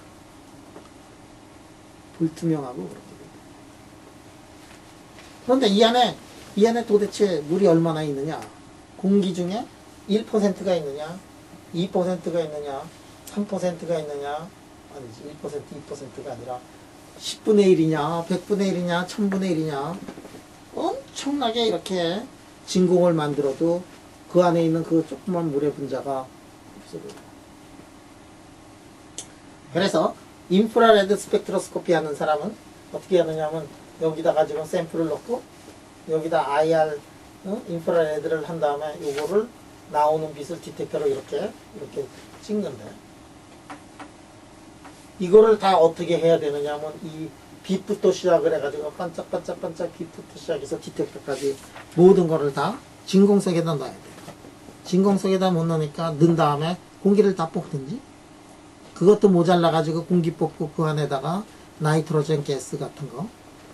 불투명하고 그렇게 돼요. 그런데 이 안에 도대체 물이 얼마나 있느냐? 공기 중에 1%가 있느냐? 2%가 있느냐? 3%가 있느냐? 아니지, 1%, 2%가 아니라 10분의 1이냐? 100분의 1이냐? 1000분의 1이냐? 엄청나게 이렇게 진공을 만들어도 그 안에 있는 그 조그만 물의 분자가 없어져요. 그래서 인프라레드 스펙트로스코피 하는 사람은 어떻게 하느냐면, 여기다가 지금 샘플을 넣고 여기다 IR 인프라레드를 한 다음에 요거를 나오는 빛을 디텍터로 이렇게 찍는데, 이거를 다 어떻게 해야 되느냐면 이 빛부터 시작을 해가지고 반짝반짝반짝 빛부터 시작해서 디텍터까지 모든 거를 다 진공석에다 넣어야 돼요. 진공석에다 못 넣으니까 넣은 다음에 공기를 다 뽑든지 그것도 모자라가지고 공기 뽑고 그 안에다가 나이트로젠 가스 같은 거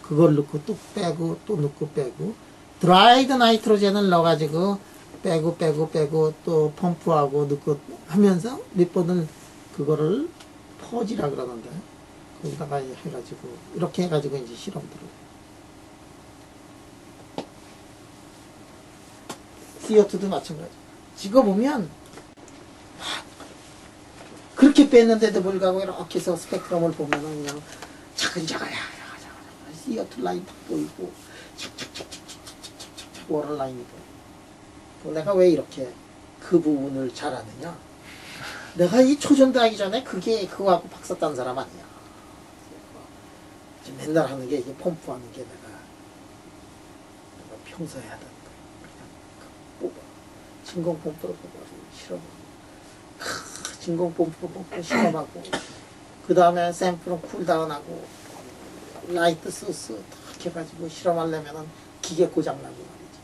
그걸 넣고 또 빼고 또 넣고 빼고 드라이드 나이트로젠을 넣어가지고 빼고 또 펌프하고 넣고 하면서 몇 번을 그거를 퍼지라 그러는데 거기다가 해가지고 이렇게 해가지고 이제 실험들을 CO2도 마찬가지. 찍어보면 그렇게 뺐는데도 불구하고 이렇게 해서 스펙트럼을 보면은 그냥 차근차근 CO2 라인 딱 보이고 착착착착착착착 워럴 라인이 보이고 내가 왜 이렇게 그 부분을 잘하느냐 내가 이 초전도 하기 전에 그거 갖고 박사 딴 사람 아니야. 맨날 하는 게 이게 펌프하는 게 내가 평소에 하던 거 그냥 뽑아 진공 펌프로 뽑아서 실험하고 진공 펌프로 뽑고 실험하고 그 다음에 샘플은 쿨다운하고 라이트 소스 딱 해가지고 실험하려면은 기계 고장나고 말이지.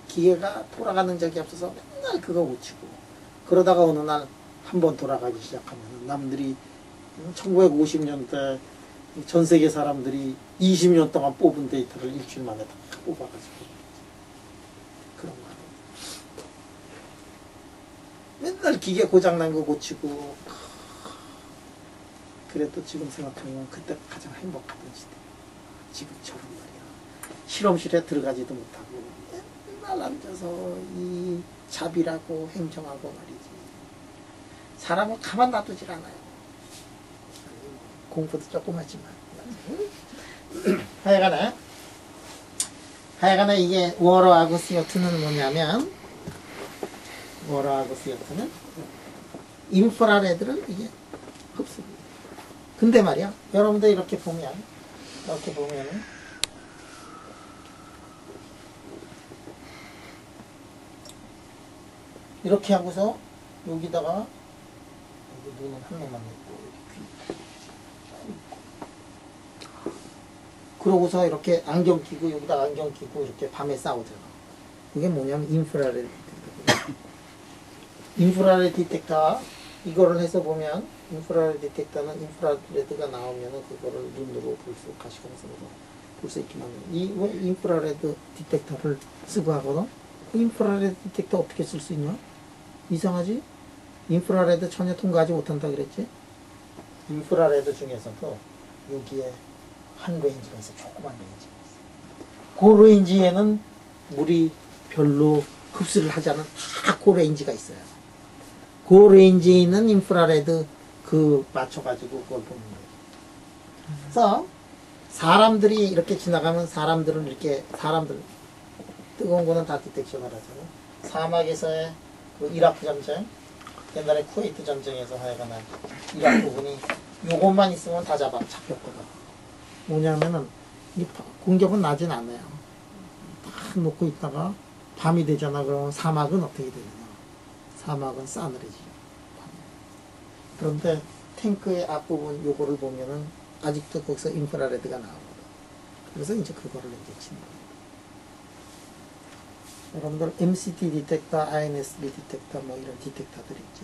기계가 돌아가는 적이 없어서 맨날 그거 고치고 그러다가 어느 날 한번 돌아가기 시작하면 남들이 1950년대 전 세계 사람들이 20년 동안 뽑은 데이터를 일주일 만에 다 뽑아가지고 그런 거 맨날 기계 고장난 거 고치고 그래도 지금 생각하면 그때 가장 행복하던 시대 지금처럼 말이야 실험실에 들어가지도 못하고 맨날 앉아서 이 잡이라고 행정하고 말이지 사람은 가만 놔두질 않아요. 공부도 조금 하지만 하여간에 이게 워러하고 CO2는 뭐냐면 워러하고 CO2는 인프라레드를 이게 흡수합니다. 근데 말이야 여러분들 이렇게 보면은 이렇게 하고서 여기다가 여기 눈은 한 명만 있고 여기 귀 그러고서 이렇게 안경 끼고 여기다 안경 끼고 이렇게 밤에 싸우잖아. 그게 뭐냐면 인프라레드 디텍터. 인프라레드 디텍터 이거를 해서 보면 인프라레드 디텍터는 인프라레드가 나오면은 그거를 눈으로 볼 수 가시광선으로 볼 수 있긴 한데 이 왜 인프라레드 디텍터를 쓰고 하거든. 인프라레드 디텍터 어떻게 쓸 수 있냐? 이상하지? 인프라레드 전혀 통과하지 못한다 그랬지? 인프라레드 중에서도 여기에 한 레인지가 있어. 조그만 레인지가 있어. 그 레인지에는 물이 별로 흡수를 하지 않은 그 레인지가 있어요. 그 레인지에 있는 인프라레드 그 맞춰가지고 그걸 보는 거예요. 그래서 사람들이 이렇게 지나가면 사람들은 이렇게 뜨거운 거는 다 디텍션을 하잖아요. 사막에서의 그 이라크 전쟁 옛날에 쿠웨이트 전쟁에서 하여간 이라크 부분이 요것만 있으면 다 잡혔거든. 뭐냐면은 이 공격은 나진 않아요. 딱 놓고 있다가 밤이 되잖아. 그러면 사막은 어떻게 되느냐? 사막은 싸늘해지죠. 그런데 탱크의 앞부분 요거를 보면은 아직도 거기서 인프라레드가 나오거든. 그래서 이제 그거를 이제 치는 거예요. 여러분들 MCT 디텍터, INSB 디텍터 뭐 이런 디텍터들 있지.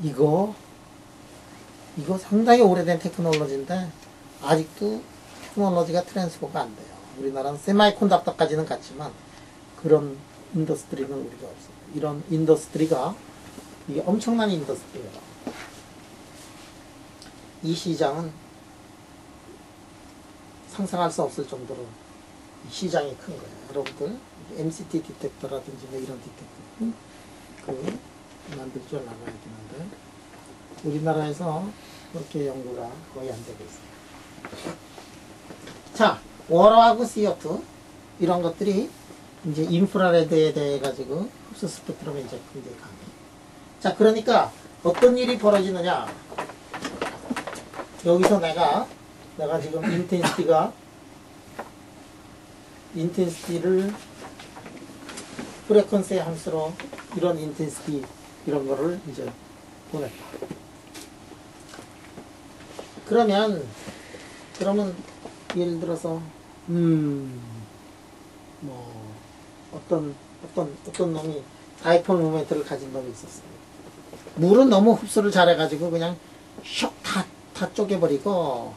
이거 상당히 오래된 테크놀로지인데 아직도 테크놀로지가 트랜스퍼가 안 돼요. 우리나라는 세마이콘덕터까지는 갔지만 그런 인더스트리는 우리가 없어요. 이런 인더스트리가 이게 엄청난 인더스트리예요. 이 시장은 상상할 수 없을 정도로 시장이 큰 거예요. 여러분들 MCT 디텍터라든지 뭐 이런 디텍터 그 만들 줄 알아야 되는데 우리나라에서 그렇게 연구가 거의 안 되고 있어요. 자, 워러하고 CO2 이런 것들이 이제 인프라레드에 대해 가지고 흡수 스펙트럼에 이제 굉장히 강해. 자, 그러니까 어떤 일이 벌어지느냐? 여기서 내가 지금 인텐시티를 프레퀀시의 함수로 이런 인텐시티 이런 거를 이제 보냈다. 그러면 예를 들어서 뭐 어떤 놈이 다이폴 모멘트를 가진 놈이 있었어요. 물은 너무 흡수를 잘해가지고 그냥 다 쪼개버리고,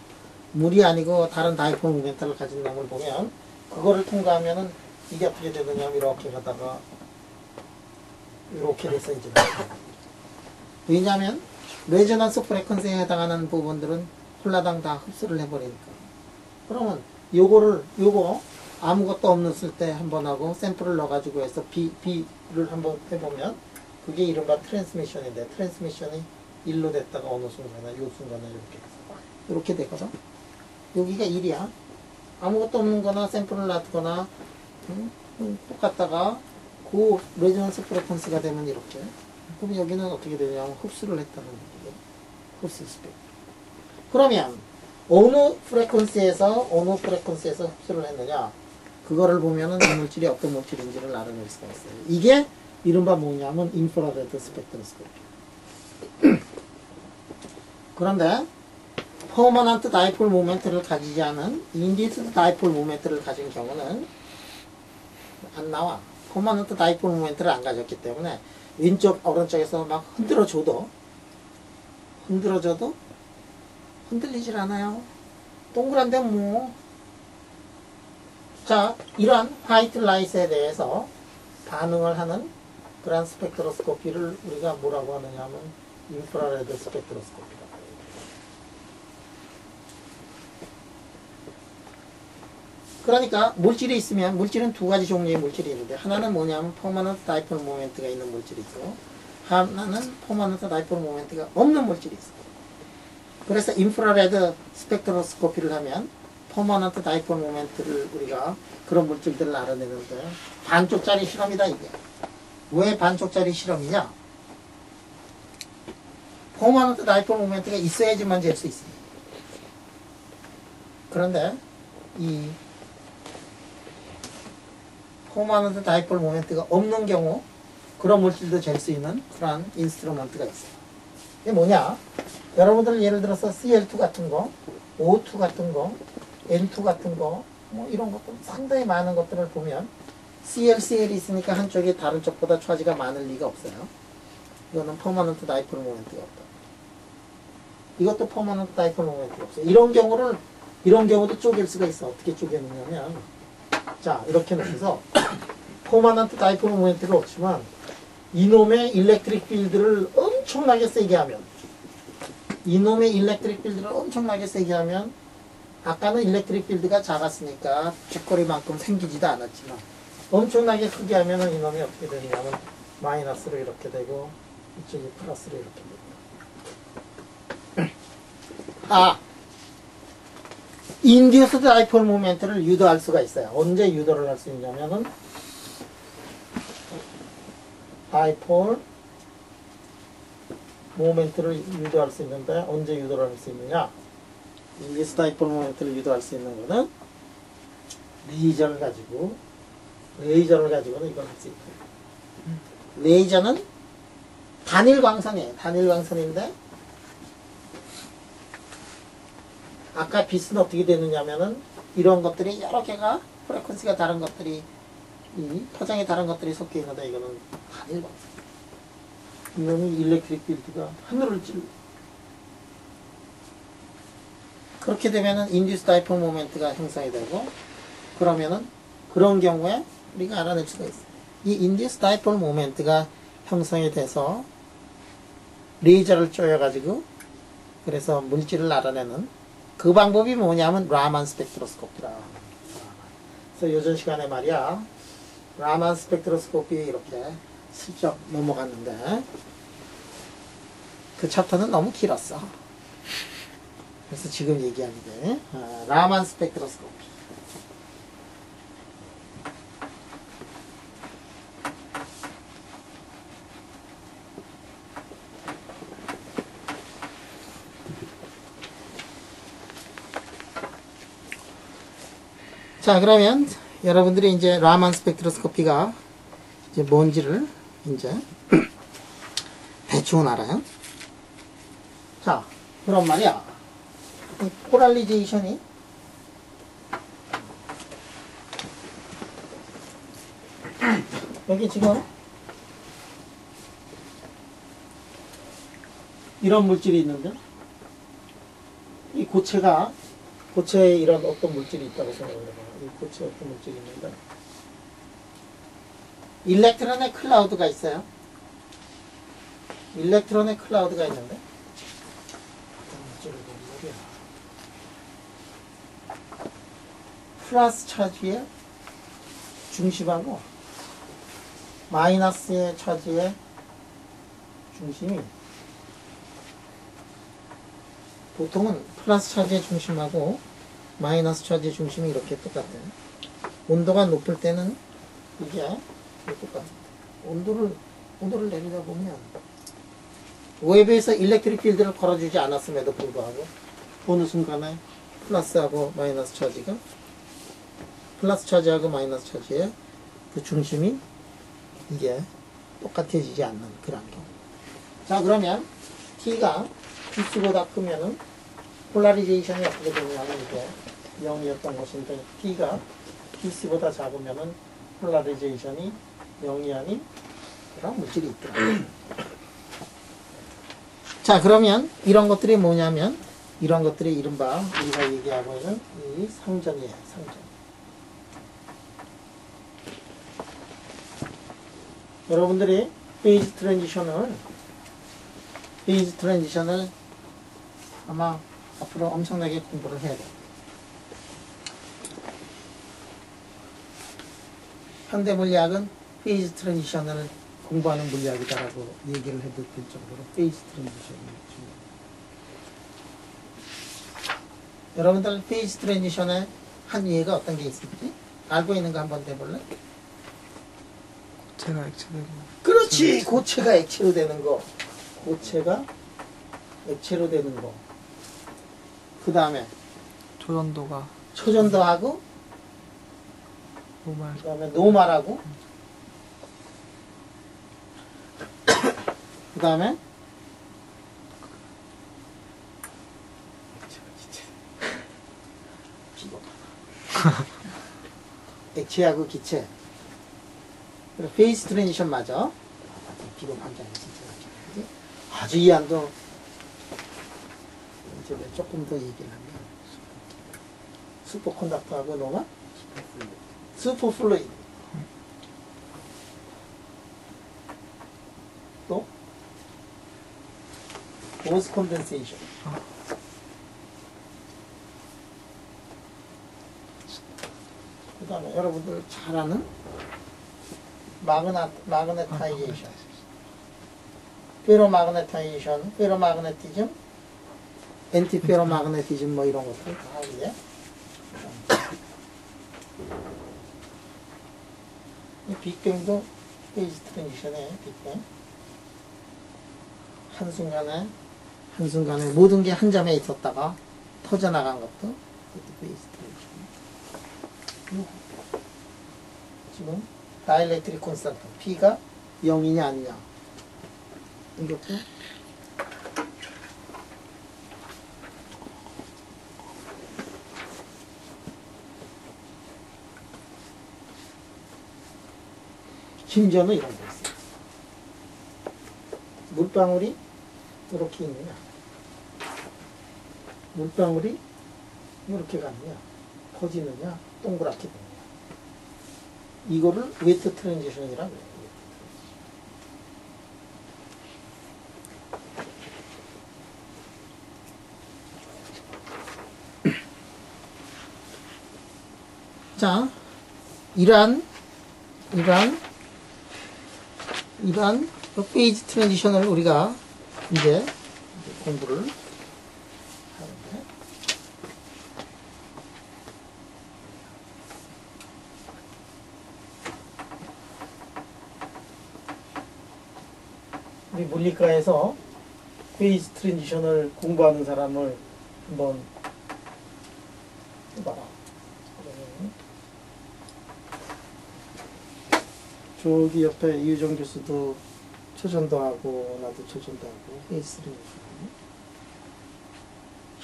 물이 아니고 다른 다이폴 모멘트를 가진 놈을 보면 그거를 통과하면은 이게 어떻게 되느냐면 이렇게 가다가 이렇게 돼서 이제 왜냐하면 레저넌스 프레퀀시에 해당하는 부분들은 홀라당 다 흡수를 해버리니까. 그러면 요거 아무것도 없었을 때 한번 하고 샘플을 넣어가지고 해서 B를 한번 해보면 그게 이른바 트랜스미션인데, 트랜스미션이 1로 됐다가 어느 순간에 요 순간에 이렇게 되거든. 여기가 1이야. 아무것도 없는 거나 샘플을 놔두거나 똑같다가 그 레저넌스 프레퀀시가 되면 이렇게. 그럼 여기는 어떻게 되냐면 흡수를 했다는 얘기예요. 흡수 스펙. 그러면 어느 프레퀀시에서 흡수를 했느냐, 그거를 보면은 이 물질이 어떤 물질인지를 알아낼 수가 있어요. 이게 이른바 뭐냐면 인프라레드 스펙트로스코피. 그런데 퍼머넌트 다이폴 모멘트를 가지지 않은 인디스드 다이폴 모멘트를 가진 경우는 안 나와. 퍼머넌트 다이폴 모멘트를 안 가졌기 때문에 왼쪽 오른쪽에서 막 흔들어줘도 흔들리질 않아요. 동그란데 뭐. 자, 이러한 화이트 라이트에 대해서 반응을 하는 그런 스펙트로스코피를 우리가 뭐라고 하느냐 하면 인프라레드 스펙트로스코피라고 해요. 그러니까 물질이 있으면, 물질은 두 가지 종류의 물질이 있는데, 하나는 뭐냐면 퍼머넌트 다이폴 모멘트가 있는 물질이 있고, 하나는 퍼머넌트 다이폴 모멘트가 없는 물질이 있어요. 그래서 인프라레드 스펙트로스코피를 하면 퍼머넌트 다이폴 모멘트를 우리가 그런 물질들을 알아내는데, 반쪽짜리 실험이다 이게. 왜 반쪽짜리 실험이냐? 퍼머넌트 다이폴 모멘트가 있어야지만 잴 수 있습니다. 그런데 이 퍼머넌트 다이폴 모멘트가 없는 경우 그런 물질도 잴 수 있는 그러한 인스트루먼트가 있어요. 이게 뭐냐? 여러분들 예를 들어서 CL2 같은 거, O2 같은 거, N2 같은 거, 뭐 이런 것들 상당히 많은 것들을 보면 CL이 있으니까 한쪽이 다른 쪽보다 차지가 많을 리가 없어요. 이거는 퍼머넌트 다이폴 모멘트가 없다. 이것도 퍼머넌트 다이폴 모멘트가 없어요. 이런 경우도 쪼갤 수가 있어. 어떻게 쪼개느냐면, 자, 이렇게 놓고서 퍼머넌트 다이폴 모멘트가 없지만 이놈의 일렉트릭 필드를 엄청나게 세게 하면, 아까는 일렉트릭 필드가 작았으니까 쥐꼬리만큼 생기지도 않았지만 엄청나게 크게 하면은 이놈이 어떻게 되냐면 마이너스로 이렇게 되고 이쪽이 플러스로 이렇게 됩니다. 인듀스드 다이폴 모멘트를 유도할 수가 있어요. 언제 유도를 할 수 있냐면은 다이폴 모멘트를 유도할 수 있는데, 언제 유도를 할 수 있느냐? 인듀스드 다이폴 모멘트를 유도할 수 있는 거는 레이저를 가지고는 이걸 할 수 있어요. 레이저는 단일 광선이에요. 단일 광선인데, 아까 빛은 어떻게 되느냐면은 이런 것들이 여러 개가 프레퀀시가 다른 것들이, 이 파장이 다른 것들이 섞여 있는데, 이거는 단일 광선. 이놈이 일렉트릭 필드가 하늘을 찔러. 그렇게 되면은 인듀스 다이폴 모멘트가 형성이 되고, 그러면은 그런 경우에 우리가 알아낼 수가 있어요. 이 인듀스 다이폴 모멘트가 형성이 돼서 레이저를 쪼여가지고 그래서 물질을 알아내는 그 방법이 뭐냐면 라만 스펙트로스코피라. 그래서 요전 시간에 말이야, 라만 스펙트로스코피 이렇게 슬쩍 넘어갔는데 그 챕터는 너무 길었어. 그래서 지금 얘기하는 게 라만 스펙트로스코피. 자, 그러면 여러분들이 이제 라만 스펙트로스코피가 이제 뭔지를 이제 대충은 알아요. 자, 그럼 말이야, 이 폴라리제이션이 여기 지금 이런 물질이 있는데 이 고체에 이런 어떤 물질이 있다고 생각을 해봐요. 이 고체에 어떤 물질이 있는데 일렉트론의 클라우드가 있어요. 일렉트론의 클라우드가 있는데 플러스 차지의 중심하고 마이너스의 차지의 중심이 보통은 플러스 차지의 중심하고 마이너스 차지의 중심이 이렇게 똑같아요. 온도가 높을 때는 이게 똑같아요. 온도를 내리다 보면 웹에서 일렉트릭 필드를 걸어주지 않았음에도 불구하고 어느 순간에 플러스하고 마이너스 차지가 플러스 차지하고 마이너스 차지의 그 중심이 이게 똑같아지지 않는 그런 경우. 자, 그러면 T가 P수보다 크면은 폴라리제이션이 어떻게 되냐면 이게 0이었던 것인데 T가 P수보다 작으면은 폴라리제이션이 0이 아닌 그런 물질이 있더라고요. 자, 그러면 이런 것들이 뭐냐면 이런 것들이 이른바 우리가 얘기하고 있는 이 상전이에요. 상전. 여러분들이 페이즈 트랜지션을 아마 앞으로 엄청나게 공부를 해야 돼요. 현대 물리학은 페이즈 트랜지션을 공부하는 물리학이다라고 얘기를 해도 될 정도로 페이즈 트랜지션이 중요해요. 여러분들 페이즈 트랜지션의 한 예가 어떤 게 있을지 알고 있는 거 한번 내볼래? 고체가 액체되고. 그렇지! 고체가 액체로 되는 거. 고체가 액체로 되는 거. 그 다음에 초전도가 초전도하고 노말. 그 다음에 노말하고 그 다음에 액체하고 기체. 페이스 트랜지션 맞아. 비겁한게 아니야 진짜. 아주 이해한도 이제 조금 더 얘기를 하면 슈퍼컨덕터하고 노말 슈퍼플루이드 또 보스 콘덴세이션 그 다음에 여러분들 잘 아는 마그네타이제이션 페로마그네타이제이션 페로마그네티즘 엔티페로마그네티즘 뭐 이런 것들 다 이제 빅뱅도 페이즈 트랜지션의 빅뱅 한순간에 모든 게 한 점에 있었다가 터져나간 것도 페이즈 트랜지션. 지금 다이렉트릭 콘스턴트 P가 0이냐 아니냐 이것도 심지어는 이런 거 있어요. 물방울이 이렇게 있느냐 물방울이 이렇게 가느냐 퍼지느냐 동그랗게 되느냐 이거를 웨트 트랜지션이라고 해요. 자, 이러한 페이지 트랜지션을 우리가 이제 공부를 하는데 우리 물리과에서 페이지 트랜지션을 공부하는 사람을 한번 해봐라. 저기 옆에 이유정 교수도 초전도 하고 나도 초전도 하고 페이스 트랜지션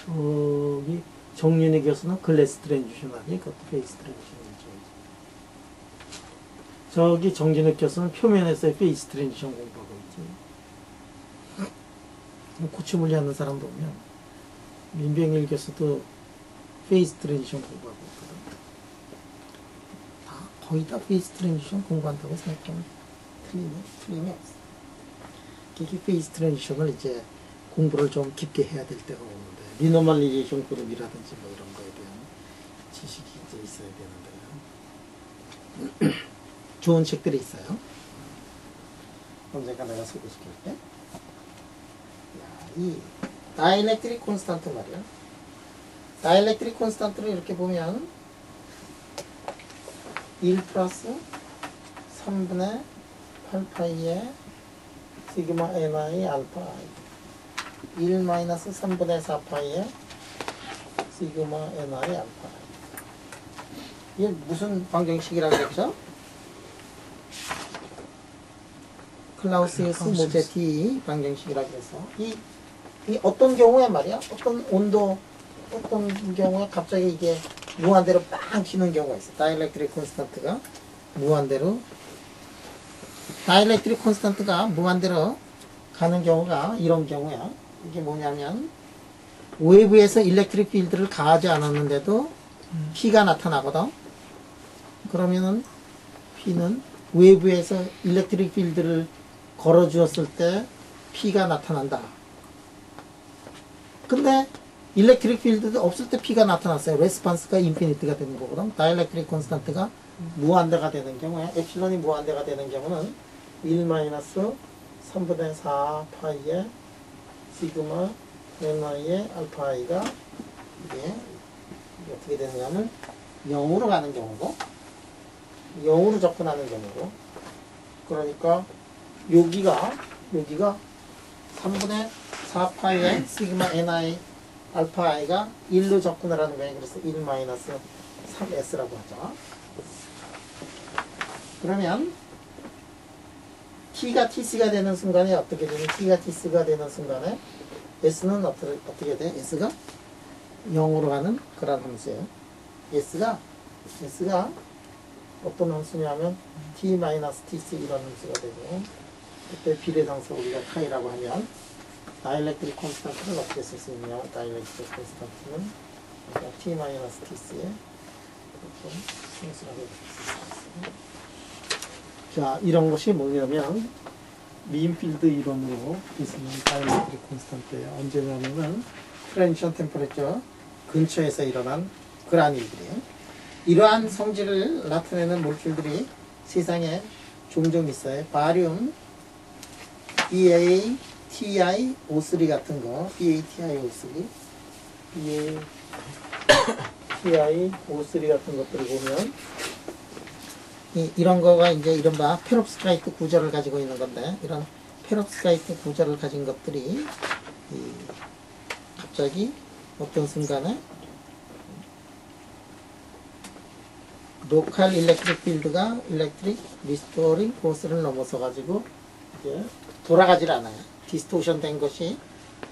저기 정윤희 교수는 글래스 트랜지션 아니? 그것도 페이스 트랜지션이죠. 저기 정진욱 교수는 표면에서의 페이스 트랜지션 공부하고 있지. 고치물리 하는 사람도 오면 민병일 교수도 페이스 트랜지션 공부하고 있거든. 거의 다 페이스 트랜지션 공부한다고 생각하면 틀림이 없어. 이게 페이스 트랜지션을 이제 공부를 좀 깊게 해야 될 때가 오는데, 리노멀리제이션 그룹이라든지 뭐 이런 거에 대한 지식이 이제 있어야 되는데요. 좋은 책들이 있어요. 언젠가 내가 소개시킬 때. 이 다이렉트릭 콘스탄트 말이야. 다이렉트릭 콘스탄트를 이렇게 보면 1 플러스 3분의 8파이의 시그마 ni 알파 i 1 마이너스 3분의 4파이의 시그마 ni 알파 i. 이게 무슨 방정식이라고 했죠? 클라우시우스 모제티 방정식이라고 해서 이 어떤 경우에 말이야, 어떤 온도, 어떤 경우에 갑자기 이게 무한대로 빵 튀는 경우가 있어. 다이렉트릭 콘스탄트가 무한대로 가는 경우가 이런 경우야. 이게 뭐냐면 웨이브에서 일렉트릭 필드를 가하지 않았는데도 P가 나타나거든. 그러면은 P는 웨이브에서 일렉트릭 필드를 걸어 주었을 때 P가 나타난다. 근데 일렉트릭 필드도 없을 때 P가 나타났어요. 레스판스가 인피니티가 되는 거거든. 다이렉트릭 콘스탄트가 무한대가 되는 경우에, 엡실론이 무한대가 되는 경우는 1 마이너스 3분의 4 파이의 시그마 ni의 알파 i가 이게 어떻게 되느냐면 0으로 가는 경우고, 0으로 접근하는 경우고, 그러니까 여기가 3분의 4파이의 시그마 ni 알파 i가 1로 접근을 하는 거예요. 그래서 1 마이너스 3s라고 하죠. 그러면 t가 tc가 되는 순간에 어떻게 되는, t가 tc가 되는 순간에 s는 어떻게 돼? s가 0으로 가는 그런 함수예요. s가 어떤 함수냐면 t-tc 이런 함수가 되고, 그때 비례상수 우리가 카이라고 하면 다이렉트릭 콘스탄트를 어떻게 쓸 수 있냐? 다이렉트릭 콘스탄트는 t-tc에 이렇게 함수라고 쓸 수 있어요. 자, 이런 것이 뭐냐면 민필드 이론으로 있으면 다이렉트릭 콘스탄트예요. 언제냐면은 트랜지션 템퍼레처 근처에서 일어난 그러한 일들이에요. 이러한 성질을 나타내는 몰킬들이 세상에 종종 있어요. 바륨 BaTiO3 같은 거, BaTiO3 같은 것들을 보면 이런 거가 이제 이른바 페롭스카이트 구조를 가지고 있는 건데, 이런 페롭스카이트 구조를 가진 것들이 갑자기 어떤 순간에 로컬 일렉트릭 필드가 일렉트릭 리스토링 포스를 넘어서 가지고 이제 돌아가질 않아요. 디스토션 된 것이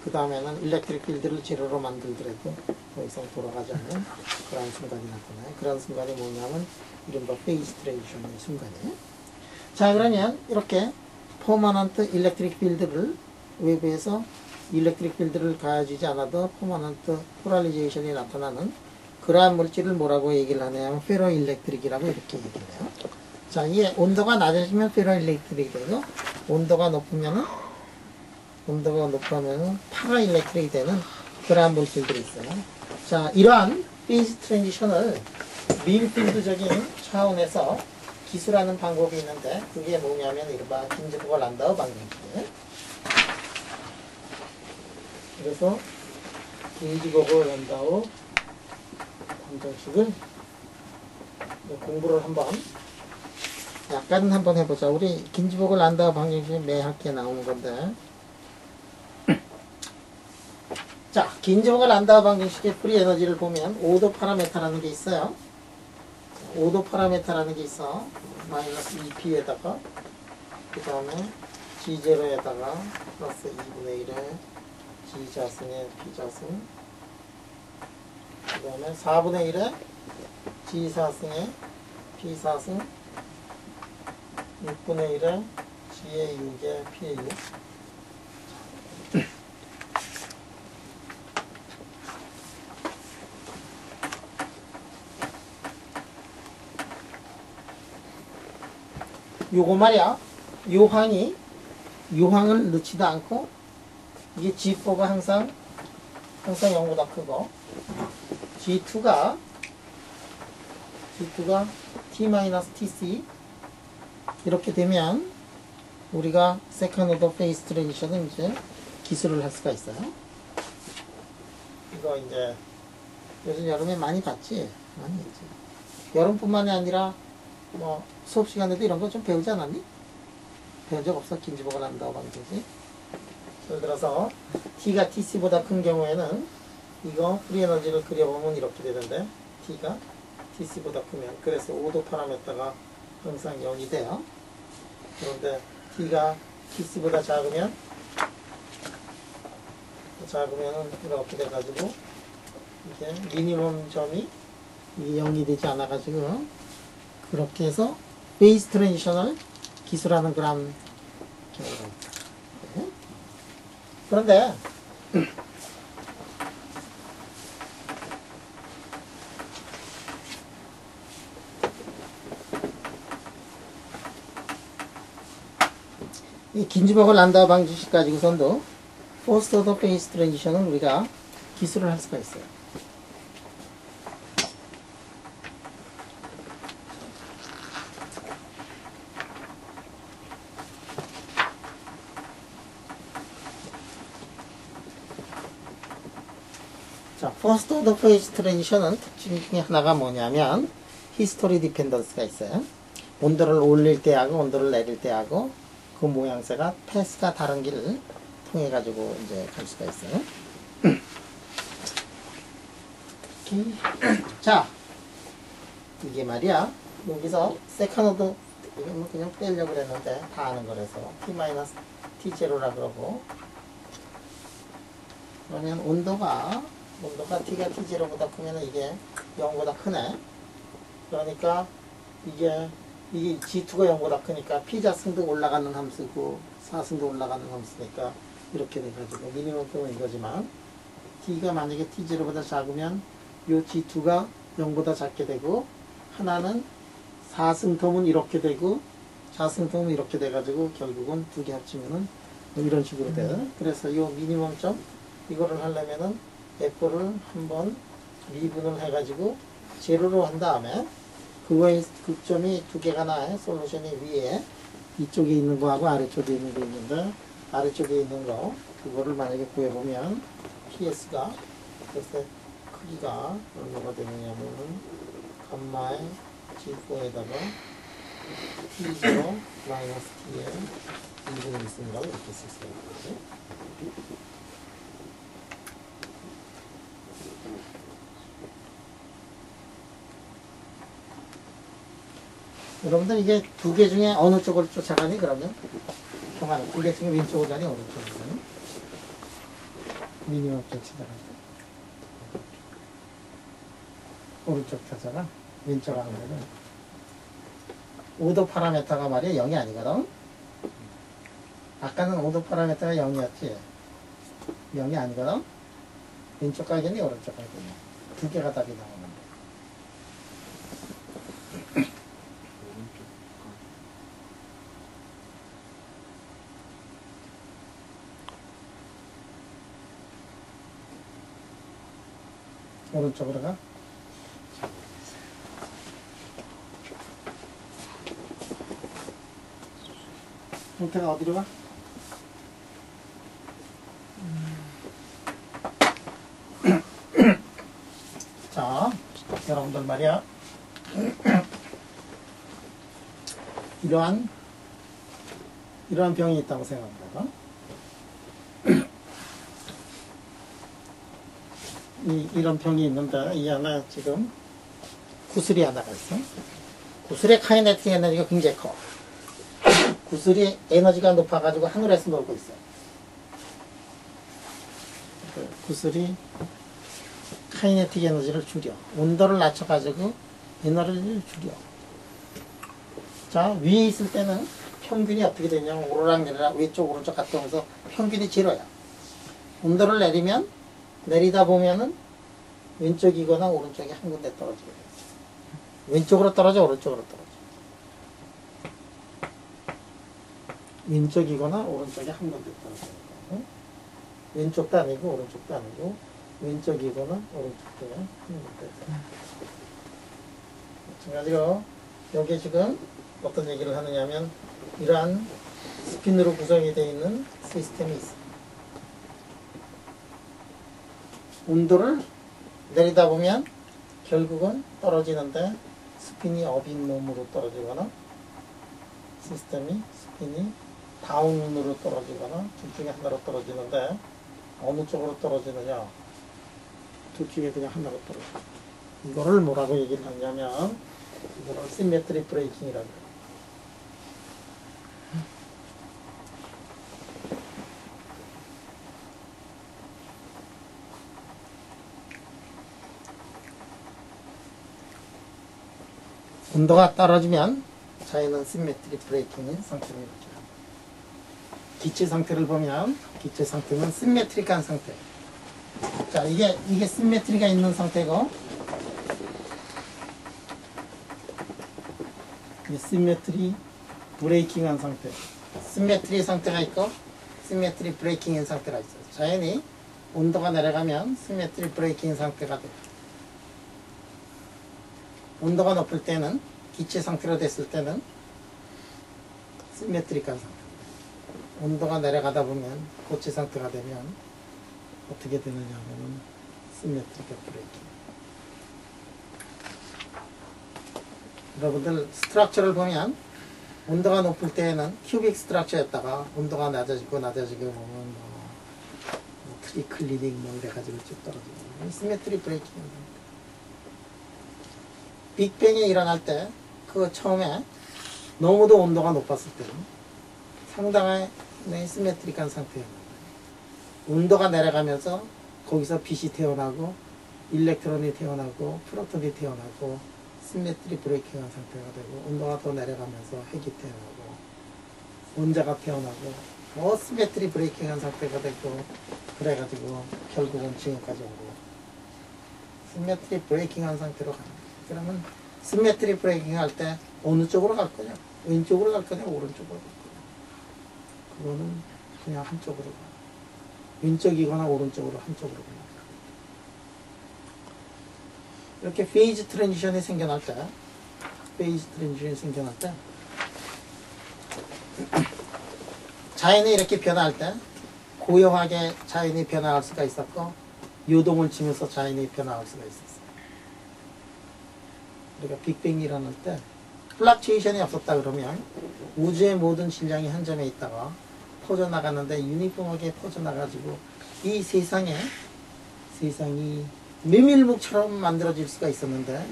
그 다음에는 일렉트릭 필드를 제로로 만들더라도 더 이상 돌아가지 않는 그런 순간이 나타나요. 그런 순간이 뭐냐면 이른바 페이스 트랜지션의 순간이에요. 자, 그러면 이렇게 퍼머넌트 일렉트릭 필드를 웨이브에서 일렉트릭 필드를 가해주지 않아도 퍼머넌트 폴라리제이션이 나타나는 그러한 물질을 뭐라고 얘기를 하냐면 페로일렉트릭이라고 이렇게 얘기를 해요. 자, 이게 온도가 낮아지면 페로일렉트릭이 되고, 온도가 높으면은 파라일렉트릭이 되는 그러한 물질들이 있어요. 자, 이러한 페이스 트랜지션을 민필드적인 차원에서 기술하는 방법이 있는데, 그게 뭐냐면 이른바 긴즈버그 란다우 방정식이에요. 그래서 긴즈버그 란다우 방정식을 공부를 한번 해보자. 우리 긴즈버그 란다우 방정식이 매 학기에 나오는 건데, 자, 긴즈버그 란다우 방정식의 프리 에너지를 보면 오도 파라메타라는 게 있어요. 오도 파라메타라는 게 있어. 마이너스 2p에다가 그 다음에 g0에다가 플러스 2분의 1에 g자승에 p자승 그 다음에 4분의 1에 G4승에 P4승 6분의 1에 G의 6에 P의 6 요거 말이야. 요항을 넣지도 않고 이게 G4가 항상 0보다 크고 G2가 T-TC 이렇게 되면 우리가 세컨 오더 페이스 트랜지션을 이제 기술을 할 수가 있어요. 이거 이제 요즘 여름에 많이 봤지? 많이 했지. 여름뿐만이 아니라 뭐 수업 시간에도 이런 거 좀 배우지 않았니? 배운 적 없어? 긴지보가 난다고 방식이지. 예를 들어서 T가 TC보다 큰 경우에는 이거 프리 에너지를 그려보면 이렇게 되는데 T가 TC보다 크면 그래서 5도 파라메터가 항상 0이 돼요. 그런데 T가 TC보다 작으면 이렇게 돼가지고 이게 미니멈 점이 0이 되지 않아가지고 그렇게 해서 베이스 트랜지션을 기술하는 그런 경우가 있다. 네? 그런데 이 긴지버글 란다우 방정식 가지고선도 포스트 오더 페이스 트랜지션을 우리가 기술을 할 수가 있어요. 자, 퍼스트 오더 페이스 트랜지션은 특징 중에 하나가 뭐냐면 히스토리 디펜던스가 있어요. 온도를 올릴 때 하고 온도를 내릴 때 하고 그 모양새가 패스가 다른 길을 통해 가지고 이제 갈 수가 있어요. 자, 이게 말이야. 여기서 세컨오더 이건 그냥 빼려고 그랬는데 다 아는 거라서 T-T0라 그러고 그러면 온도가 T가 T0보다 크면 이게 0보다 크네. 그러니까 이게 G2가 0보다 크니까 P자승도 올라가는 함수고 4승도 올라가는 함수니까 이렇게 돼가지고 미니멈은 이거지만 T가 만약에 T0보다 작으면 요 G2가 0보다 작게 되고 하나는 4승텀은 이렇게 되고 4승텀은 이렇게 돼가지고 결국은 두 개 합치면은 이런 식으로 돼요. 그래서 요 미니멈점 이거를 하려면은 F를 한번 미분을 해가지고 제로로 한 다음에 그거의 극점이 두 개가 나요. 솔루션이 위에 이쪽에 있는 거하고 아래쪽에 있는 거 있는데 아래쪽에 있는 거 그거를 만약에 구해보면 PS가 그래서 크기가 얼마가 되느냐면은 감마의 G4에다가 T0 마이너스 T에 2분의 1승이라고 이렇게 쓸 수가 있거든요. 여러분들 이게 두 개 중에 어느 쪽을 쫓아가니 그러면? 동안 두 개 중에 왼쪽을 가니 오른쪽을 가니? 미니멈 쪽 찾아가니 오른쪽 찾아가? 왼쪽 하는 거는 오도 파라메터가 말이야 0이 아니거든? 아까는 오도 파라메터가 0이었지? 0이 아니거든? 왼쪽 가겠니 오른쪽 가겠니? 두 개가 답이 나오는데 오른쪽으로 가? 형태가 어디로 가? 자, 여러분들 말이야. 이러한 병이 있다고 생각합니다. 이런 병이 있는데 이 안에 지금 구슬이 하나가 있어. 구슬의 카이네틱 에너지가 굉장히 커. 구슬이 에너지가 높아가지고 하늘에서 놀고 있어. 구슬이 카이네틱 에너지를 줄여. 온도를 낮춰가지고 에너지를 줄여. 자, 위에 있을 때는 평균이 어떻게 되냐면 오르락 내리락 왼쪽 오른쪽 갔다 오면서 평균이 제로야. 온도를 내리면 내리다 보면은 왼쪽이거나 오른쪽이 한 군데 떨어지게 돼. 왼쪽으로 떨어져 오른쪽으로 떨어져. 왼쪽이거나 오른쪽이 한 군데 떨어져. 응? 왼쪽도 아니고 오른쪽도 아니고 왼쪽이거나 오른쪽도 한 군데. 마찬가지로 여기 지금 어떤 얘기를 하느냐면 이러한 스핀으로 구성이 되어 있는 시스템이 있어. 온도를 내리다 보면 결국은 떨어지는데 스핀이 업인 몸으로 떨어지거나 시스템이 스핀이 다운으로 떨어지거나 둘 중에 하나로 떨어지는데 어느 쪽으로 떨어지느냐, 둘 중에 그냥 하나로 떨어져. 이거를 뭐라고 얘기를 하냐면 이거를 시메트리 브레이킹이라고 해요. 온도가 떨어지면 자연은 시메트리 브레이킹인 상태로 이렇게 합니다. 기체 상태를 보면 기체 상태는 시메트릭한 상태. 자, 이게 시메트리가 있는 상태고 이게 시메트리 브레이킹한 상태. 시메트리 상태가 있고 시메트리 브레이킹인 상태가 있어요. 자연히 온도가 내려가면 시메트리 브레이킹 상태가 돼요. 온도가 높을 때는 기체 상태로 됐을 때는 시메트릭한 상태. 온도가 내려가다 보면 고체 상태가 되면 어떻게 되느냐 하면 시메트릭한 브레이킹. 여러분들 스트럭처를 보면 온도가 높을 때에는 큐빅 스트럭처였다가 온도가 낮아지고 보면 뭐 트리클리닝 뭐 이래가지고 쭉 떨어지고 시메트리 브레이킹. 빅뱅이 일어날 때, 그 처음에 너무도 온도가 높았을 때는 상당히 시메트릭한 상태였는데, 온도가 내려가면서 거기서 빛이 태어나고, 일렉트론이 태어나고, 프로톤이 태어나고, 시메트리 브레이킹한 상태가 되고, 온도가 더 내려가면서 핵이 태어나고, 원자가 태어나고, 뭐 시메트리 브레이킹한 상태가 되고, 그래가지고 결국은 지금까지 오고, 시메트리 브레이킹한 상태로 갑니다. 그러면 시메트리 브레이킹 할 때 어느 쪽으로 갈 거냐? 왼쪽으로 갈 거냐? 오른쪽으로 갈 거냐? 그거는 그냥 한쪽으로 가. 왼쪽이거나 오른쪽으로 한쪽으로 가. 이렇게 페이즈 트랜지션이 생겨날 때 자연이 이렇게 변화할 때 고요하게 자연이 변화할 수가 있었고 요동을 치면서 자연이 변화할 수가 있었어요. 그러니까 빅뱅이 일어날 때 플락츄에이션이 없었다 그러면 우주의 모든 질량이 한 점에 있다가 퍼져나갔는데 유니폼하게 퍼져나가지고 이 세상이 메밀묵처럼 만들어질 수가 있었는데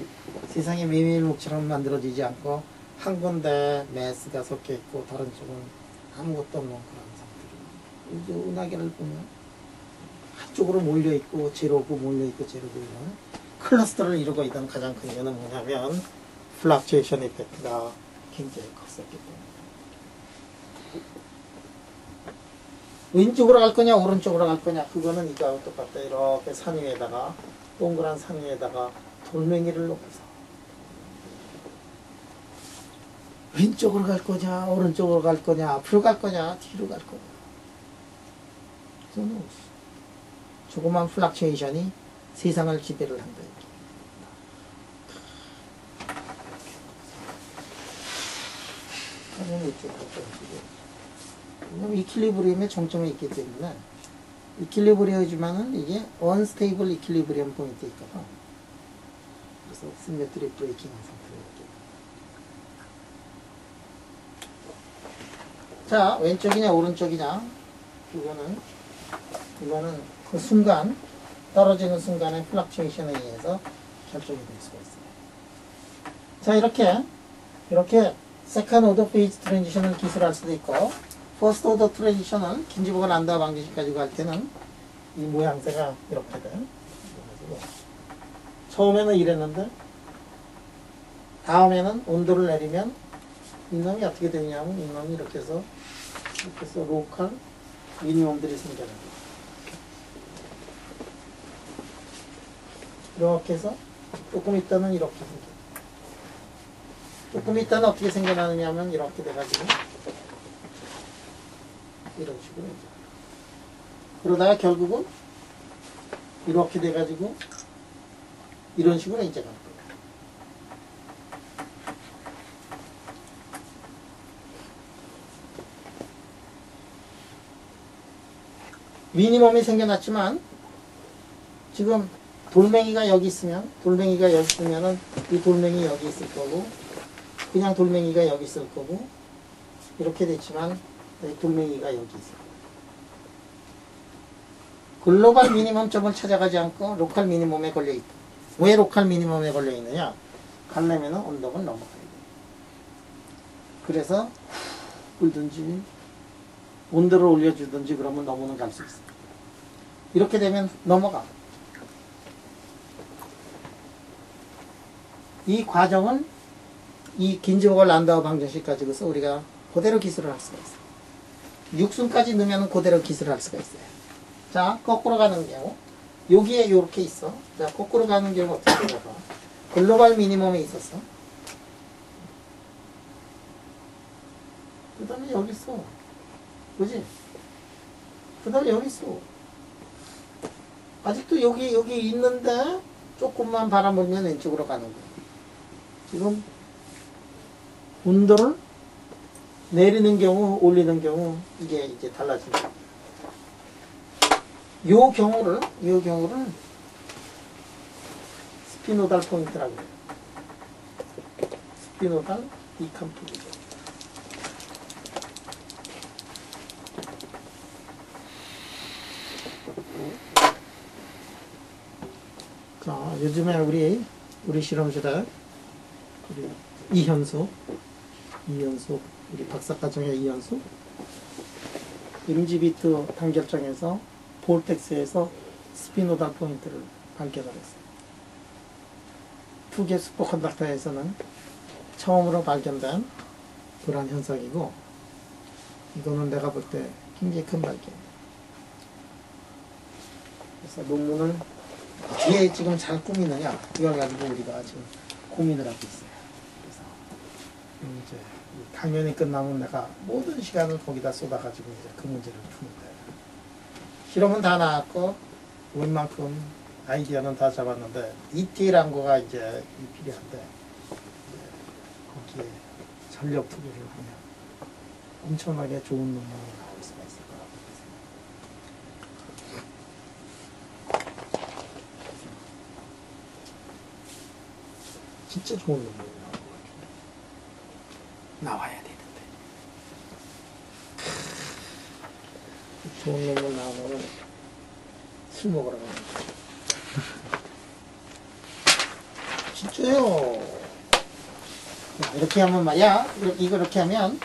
세상이 메밀묵처럼 만들어지지 않고 한 군데 매스가 섞여 있고 다른 쪽은 아무것도 없는 그런 상태로 우주 은하계를 보면 한쪽으로 몰려있고 제로고 몰려있고 제로고 이런 클러스터를 이루고 있던 가장 큰 이유는 뭐냐면 플락츄에이션 이펙트가 굉장히 컸었기 때문에. 왼쪽으로 갈 거냐 오른쪽으로 갈 거냐 그거는 이거하고 똑같다. 이렇게 산 위에다가 동그란 산 위에다가 돌멩이를 놓고서 왼쪽으로 갈 거냐 오른쪽으로 갈 거냐 앞으로 갈 거냐 뒤로 갈 거냐 그거는 조그만 플락츄에이션이 세상을 지배를 한다. 왜냐면 이퀄리브리엄의 정점에 있기 때문에 이퀄리브리엄이지만은 이게 언스테이블 이퀄리브리엄 포인트에 있거든. 그래서 시메트리 브레이킹 상태로 이렇게. 자, 왼쪽이냐 오른쪽이냐 이거는 그 순간 떨어지는 순간의 플락츄에이션에 의해서 결정이 될 수가 있어요. 자, 이렇게 세컨드 오더 페이즈 트랜지션을 기술할 수도 있고 퍼스트 오더 트랜지션을 긴지보건 안다 방정식 가지고 할 때는 이 모양새가 이렇게 돼. 처음에는 이랬는데 다음에는 온도를 내리면 이놈이 어떻게 되냐면 이놈이 이렇게 해서 로컬 미니멈들이 생겨나요. 이렇게 해서 조금 있다는 이렇게 생겨요. 조금 있다는 어떻게 생겨나느냐 하면 이렇게 돼가지고 이런 식으로 이제 그러다가 결국은 이렇게 돼가지고 이런 식으로 이제 가는 거예요. 미니멈이 생겨났지만 지금 돌멩이가 여기 있으면 돌멩이가 여기 있으면은 이 돌멩이 여기 있을 거고 그냥 돌멩이가 여기 있을 거고 이렇게 됐지만 돌멩이가 여기 있을 거고 글로벌 미니멈점을 찾아가지 않고 로컬 미니멈에 걸려있다. 왜 로컬 미니멈에 걸려있느냐? 가려면은 언덕을 넘어가야 돼. 그래서 끌든지 온도를 올려주든지 그러면 넘어는 갈 수 있어. 이렇게 되면 넘어가. 이 과정을 이 긴즈버거 란다우 방정식 가지고서 우리가 그대로 기술을 할 수가 있어. 육순까지 넣으면 그대로 기술을 할 수가 있어요. 자, 거꾸로 가는 경우 여기에 이렇게 있어. 자, 거꾸로 가는 경우 어떻게 되나 봐. 글로벌 미니멈에 있었어. 그 다음에 여기 있어. 그지? 그 다음에 여기 있어. 아직도 여기 있는데 조금만 바람 불면 왼쪽으로 가는 거야. 지금 온도를 내리는 경우 올리는 경우 이게 이제 달라집니다. 요 경우를 스피노달 포인트라고 해요. 스피노달 디컴포지션. 자, 요즘에 우리 실험실에 이현수 우리 박사과정의 이현수 임지비트 단결정에서 볼텍스에서 스피노달 포인트를 발견했어요. 투개 슈퍼컨덕터에서는 처음으로 발견된 그런 현상이고 이거는 내가 볼 때 굉장히 큰 발견이에요. 그래서 논문을 어떻게 지금 잘 꾸미느냐 이걸 가지고 우리가 지금 고민을 하고 있어요. 그래서 이제 강연이 끝나면 내가 모든 시간을 거기다 쏟아가지고 이제 그 문제를 푸는 거예요. 실험은 다 나왔고 웬만큼 아이디어는 다 잡았는데 디테일한 거가 이제 필요한데 거기에 전력 투구를 하면 엄청나게 좋은 논문이 나올 수가 있을 거라고 생각합니다. 진짜 좋은 논문이 나올 것 같아요. 나와야 되는데 좋은 논문 나오면 술 먹으러 가는 거예요. 진짜요. 이렇게 하면 말이야. 이렇게 하면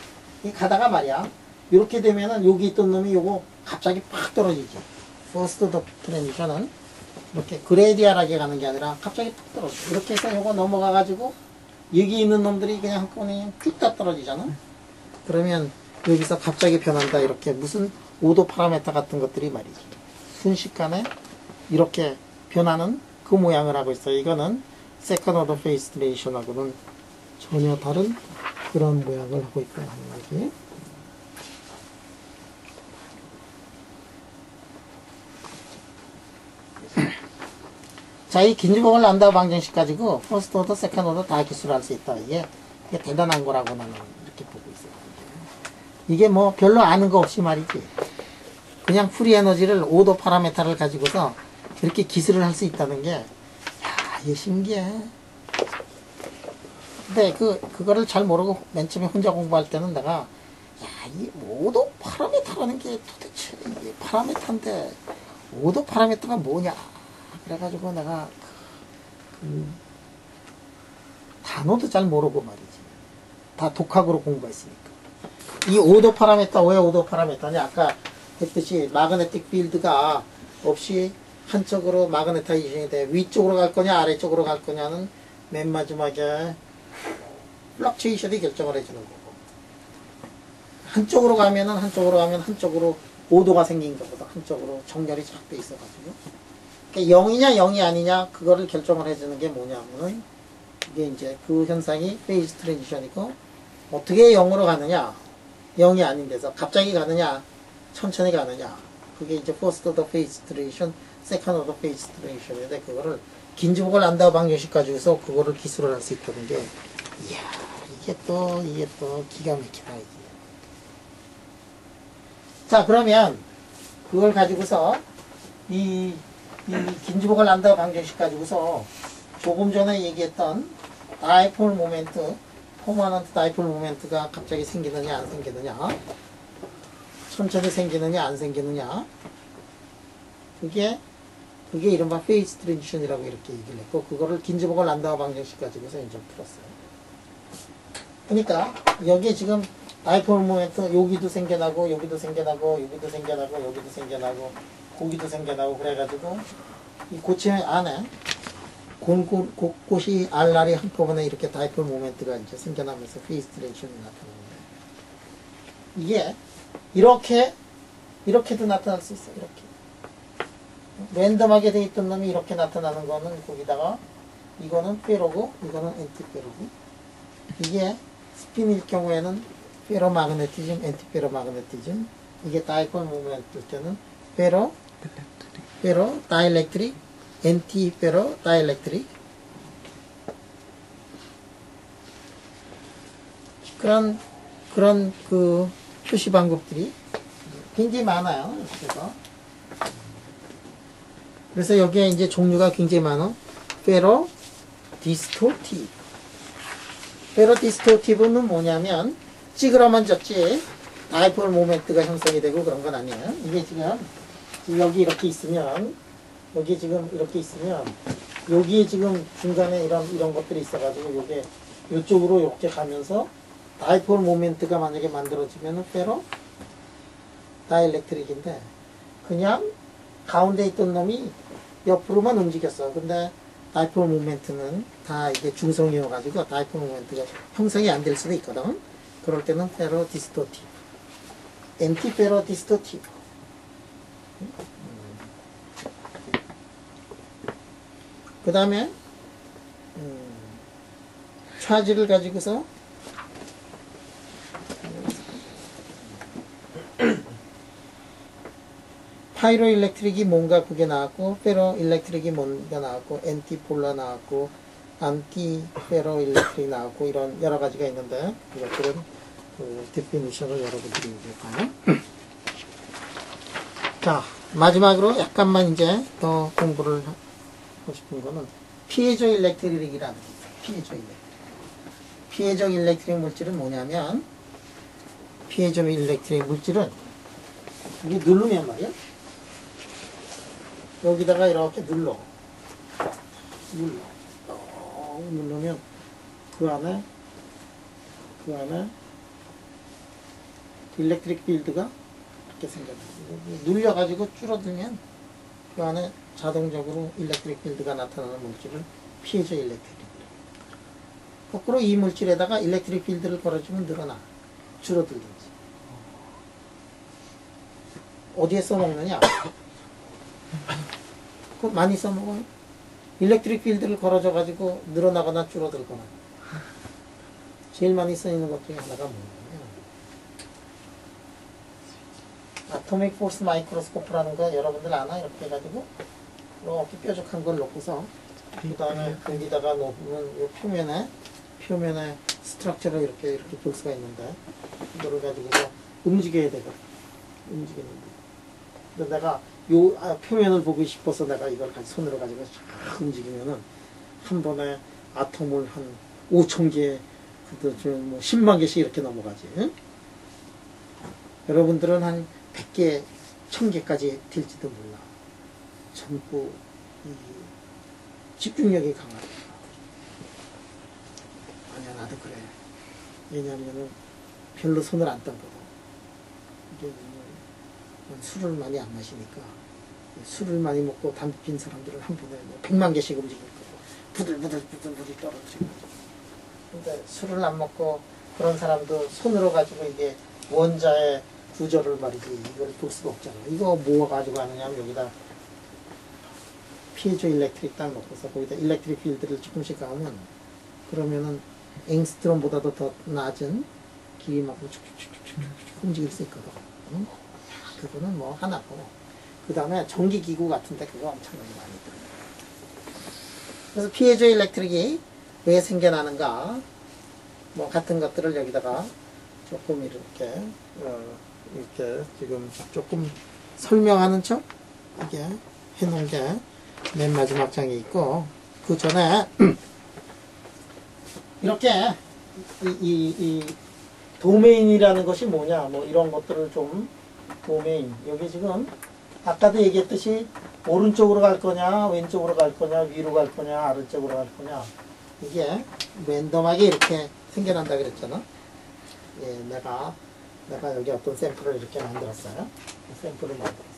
가다가 말이야. 이렇게 되면은 여기 있던 놈이 요거 갑자기 팍 떨어지지. 퍼스트 더 트랜지션은 이렇게 그레디알하게 가는 게 아니라 갑자기 팍 떨어져. 이렇게 해서 요거 넘어가가지고 여기 있는 놈들이 그냥 한꺼번에 쭉 다 떨어지잖아. 그러면 여기서 갑자기 변한다. 이렇게 무슨 오도 파라메타 같은 것들이 말이지. 순식간에 이렇게 변하는 그 모양을 하고 있어요. 이거는 세컨드 오더 페이스 레이션하고는 전혀 다른 그런 모양을 하고 있다는 얘기. 자, 이 긴즈버거 란다우 방정식 가지고 퍼스트 오더, 세컨드 오더 다 기술할 수 있다. 이게 대단한 거라고 나는 이렇게 보고 있어요. 이게 뭐 별로 아는 거 없이 말이지. 그냥 프리 에너지를 오도 파라메타를 가지고서 이렇게 기술을 할 수 있다는 게, 야, 이게 신기해. 근데 그거를 잘 모르고 맨 처음에 혼자 공부할 때는 내가, 야, 이 오도 파라메타라는 게 도대체 이게 파라메타인데, 오도 파라메타가 뭐냐. 그래가지고 내가 단어도 잘 모르고 말이지. 다 독학으로 공부했으니까. 이 오도 파라메타, 왜 오도 파라메타냐. 아까 했듯이 마그네틱 필드가 없이 한쪽으로 마그네타이징이 돼. 위쪽으로 갈 거냐 아래쪽으로 갈 거냐는 맨 마지막에 플럭츄에이션이 결정을 해주는 거고, 한쪽으로 가면 한쪽으로 오도가 생긴 것보다 한쪽으로 정렬이 쫙 돼 있어가지고, 그러니까 0이냐 0이 아니냐 그거를 결정을 해주는 게 뭐냐면은, 이게 이제 그 현상이 페이즈 트랜지션이고, 어떻게 0으로 가느냐, 0이 아닌 데서 갑자기 가느냐 천천히 가느냐, 그게 이제 퍼스트 오더 페이즈 트랜지션, 세컨드 오더 페이즈 트랜지션인데, 그거를 긴즈보글 란다우 방정식 가지고서 그거를 기술을 할 수 있다는 게, 이야, 이게 또 기가 막히다 이게. 자, 그러면 그걸 가지고서 이 긴즈보글 란다우 방정식 가지고서 조금 전에 얘기했던 다이폴 모멘트, 퍼머넌트 다이폴 모멘트가 갑자기 생기느냐 안 생기느냐, 천천히 생기느냐 안 생기느냐, 그게 이른바 페이즈 트랜지션이라고 이렇게 얘기를 했고, 그거를 긴즈보글 란다우 방정식 가지고서 이제 풀었어요. 그러니까 여기에 지금 다이폴 모멘트, 여기도 생겨나고 여기도 생겨나고 여기도 생겨나고 여기도 생겨나고 거기도 생겨나고, 그래가지고 이 고체 안에 곳곳이 알알이 한꺼번에 이렇게 다이폴 모멘트가 이제 생겨나면서 페이즈 트랜지션이 나타나는데, 이게 이렇게도 나타날 수 있어. 이렇게 랜덤하게 돼 있던 놈이 이렇게 나타나는 거는, 거기다가 이거는 페로고 이거는 엔티페로고, 이게 스핀일 경우에는 페로마그네티즘, 엔티페로마그네티즘, 이게 다이폴 모멘트일 때는 페로 다이엘렉트릭, 엔티페로 다이엘렉트릭, 그런 그 표시 방법들이 굉장히 많아요. 그래서 여기에 이제 종류가 굉장히 많아. 페로 디스토티브. 페로 디스토티브는 뭐냐면, 찌그러만 졌지 다이폴 모멘트가 형성이 되고 그런 건 아니에요. 이게 지금 여기 이렇게 있으면, 여기 지금 이렇게 있으면, 여기에 지금 중간에 이런 것들이 있어가지고, 요게 이쪽으로 이렇게 가면서 다이폴 모멘트가 만약에 만들어지면은 페로 다이엘렉트릭인데, 그냥 가운데 있던 놈이 옆으로만 움직였어. 근데 다이폴 모멘트는 다 이게 중성이어가지고 다이폴 모멘트가 형성이 안 될 수도 있거든. 그럴 때는 페로 디스토티브, 엔티페로 디스토티브. 그 다음에 차지를 가지고서 파이로 일렉트릭이 뭔가 그게 나왔고, 페로 일렉트릭이 뭔가 나왔고, 엔티폴라 나왔고, 안티 페로 일렉트릭 나왔고, 이런 여러 가지가 있는데, 이것들은 그 데피니션을 여러분들이 볼까요? 자, 마지막으로 약간만 이제 더 공부를 하고 싶은 거는 피에조 일렉트릭이라는 게 있어요. 피에조 일렉트릭. 피에조 일렉트릭 물질은 뭐냐면, 피에조 일렉트릭 물질은 이게 누르면 말이야, 여기다가 이렇게 누르면 그 안에 일렉트릭 필드가 이렇게 생겨요. 눌려가지고 줄어들면 그 안에 자동적으로 일렉트릭 필드가 나타나는 물질을 피에조 일렉트릭. 거꾸로 이 물질에다가 일렉트릭 필드를 걸어주면 늘어나, 줄어들든지. 어디에 써먹느냐? 그거 많이 써먹어요. 일렉트릭 필드를 걸어줘가지고 늘어나거나 줄어들거나. 제일 많이 쓰이는 것 중에 하나가 뭐냐면, 아토믹 포스 마이크로스코프라는 거 여러분들 아나? 이렇게 해가지고 이렇게 뾰족한 걸 놓고서 그 다음에 거기다가 놓으면 이 표면에 스트럭처를 이렇게 볼 수가 있는데, 이거를 가지고서 움직여야 되거든. 움직이는데. 근데 내가 표면을 보고 싶어서 내가 이걸 손으로 가지고 쫙 움직이면은 한 번에 아톰을 한 5,000개, 뭐 10만 개씩 이렇게 넘어가지. 응? 여러분들은 한 100개, 1000개까지 될지도 몰라. 전부 이 집중력이 강하다. 아니야, 나도 그래. 왜냐면은 별로 손을 안 땀거든. 이게 술을 많이 안 마시니까 술을 많이 먹고 담배 핀 사람들은 한 번에 뭐 100만 개씩 움직일 거고 부들부들 떨어지고. 근데 술을 안 먹고 그런 사람도 손으로 가지고 이게 원자의 구조를 말이지 이걸 볼 수가 없잖아. 이거 뭐 가지고 하느냐면 여기다 피에조 일렉트릭 딱 놓고서 거기다 일렉트릭 필드를 조금씩 가면 그러면은 앵스트롬보다도 더 낮은 길이만큼 축축축축축 움직일 수 있거든. 응? 그거는 뭐 하나고. 그 다음에 전기기구 같은데 그거 엄청나게 많이 들어요. 그래서 피에조 일렉트릭이 왜 생겨나는가 뭐 같은 것들을 여기다가 조금 이렇게 이렇게 지금 조금 설명하는 척 이게 해놓은 게 맨 마지막 장에 있고 그 전에 이렇게 이 도메인이라는 것이 뭐냐 뭐 이런 것들을 좀 도메인 여기 지금 아까도 얘기했듯이 오른쪽으로 갈 거냐 왼쪽으로 갈 거냐 위로 갈 거냐 아래쪽으로 갈 거냐 이게 랜덤하게 이렇게 생겨난다 그랬잖아. 예, 내가 여기 어떤 샘플을 이렇게 만들었어요. 샘플을 만들었어요.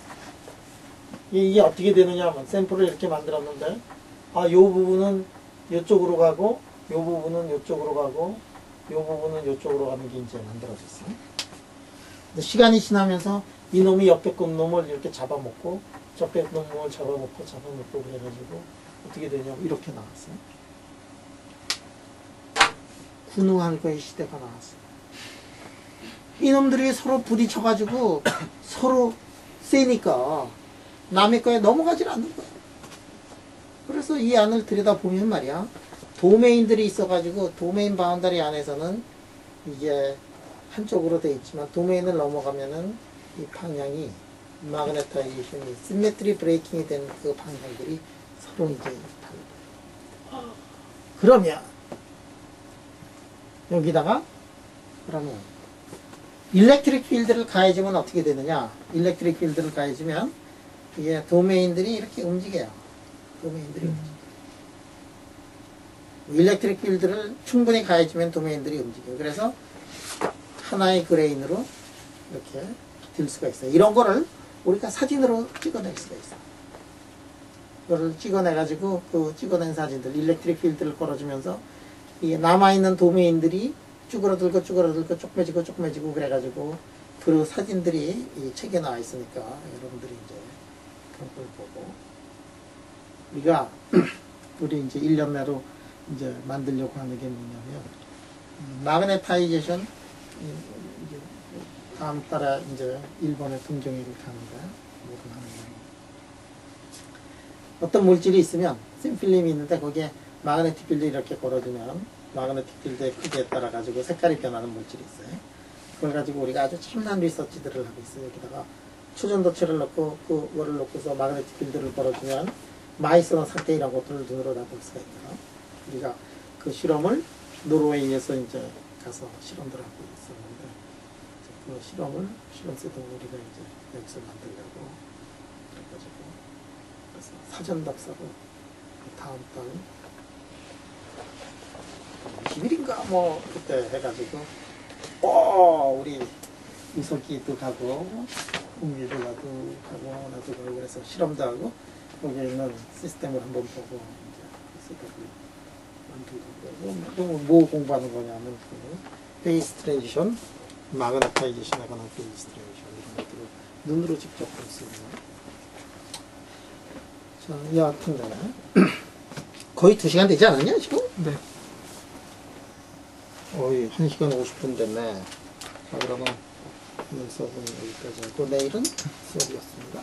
이게 어떻게 되느냐 하면 샘플을 이렇게 만들었는데 요 부분은 이쪽으로 가고 요 부분은 이쪽으로 가고 요 부분은 이쪽으로 가는 게 이제 만들어졌어요. 근데 시간이 지나면서 이놈이 옆에 놈을 이렇게 잡아먹고 저옆 놈을 잡아먹고 그래가지고 어떻게 되냐면 이렇게 나왔어요. 군웅할거의 시대가 나왔어요. 이놈들이 서로 부딪혀가지고 서로 세니까 남의 거에 넘어가질 않는 거야. 그래서 이 안을 들여다보면 말이야. 도메인들이 있어가지고 도메인 바운더리 안에서는 이게 한쪽으로 돼 있지만 도메인을 넘어가면은 이 방향이 마그네타이제이션이 시메트리 브레이킹이 된 그 방향들이 서로 이제 달라요. 그러면 여기다가 그러면 일렉트릭 필드를 가해주면 어떻게 되느냐? 일렉트릭 필드를 가해주면 이게 도메인들이 이렇게 움직여요. 도메인들이 움직여요. 일렉트릭 필드를 충분히 가해주면 도메인들이 움직여요. 그래서 하나의 그레인으로 이렇게 들 수가 있어요. 이런 거를 우리가 사진으로 찍어낼 수가 있어요. 이거를 찍어내가지고 그 찍어낸 사진들, 일렉트릭 필드를 걸어주면서 이게 남아있는 도메인들이 쭈그러들고 조그매지고 그래가지고 그 사진들이 이 책에 나와 있으니까 여러분들이 이제 그런 걸 보고 우리 이제 1년 내로 이제 만들려고 하는 게 뭐냐면 마그네타이제이션 다음 달에 이제 일본의 동경회를 가는데 모든 하는 어떤 물질이 있으면 샘플림이 있는데 거기에 마그네틱 필드 이렇게 걸어주면 마그네틱 필드의 크기에 따라 가지고 색깔이 변하는 물질이 있어요. 그걸 가지고 우리가 아주 첨단 리서치들을 하고 있어요. 여기다가 초전도체를 넣고 그거를 넣고서 마그네틱 필드를 걸어주면 마이스나 사태 이런 것들을 눈으로 다 볼 수가 있다. 우리가 그 실험을 노르웨이에서 이제 가서 실험들을 하고 있었는데 그 실험세도 우리가 이제 여기서 만들려고 그래가지고 그래서 사전 답사로 다음 달 20일인가 뭐 그때 해가지고 우리 이석기도 가고 국미도 가고 나도 가고 그래서 실험도 하고 거기에 있는 시스템을 한번 보고 이제 만들고 뭐 공부하는 거냐면 그 페이스 트랜지션 마그네타이제이션에 관한 페이스 트랜지션 이런 것들을 눈으로 직접 볼 수 있는 자 여하튼간에 거의 2시간 되지 않았냐 지금? 네. 거의 1시간 50분 됐네. 자, 그러면 오늘 수업은 여기까지 하고 내일은 수업이었습니다.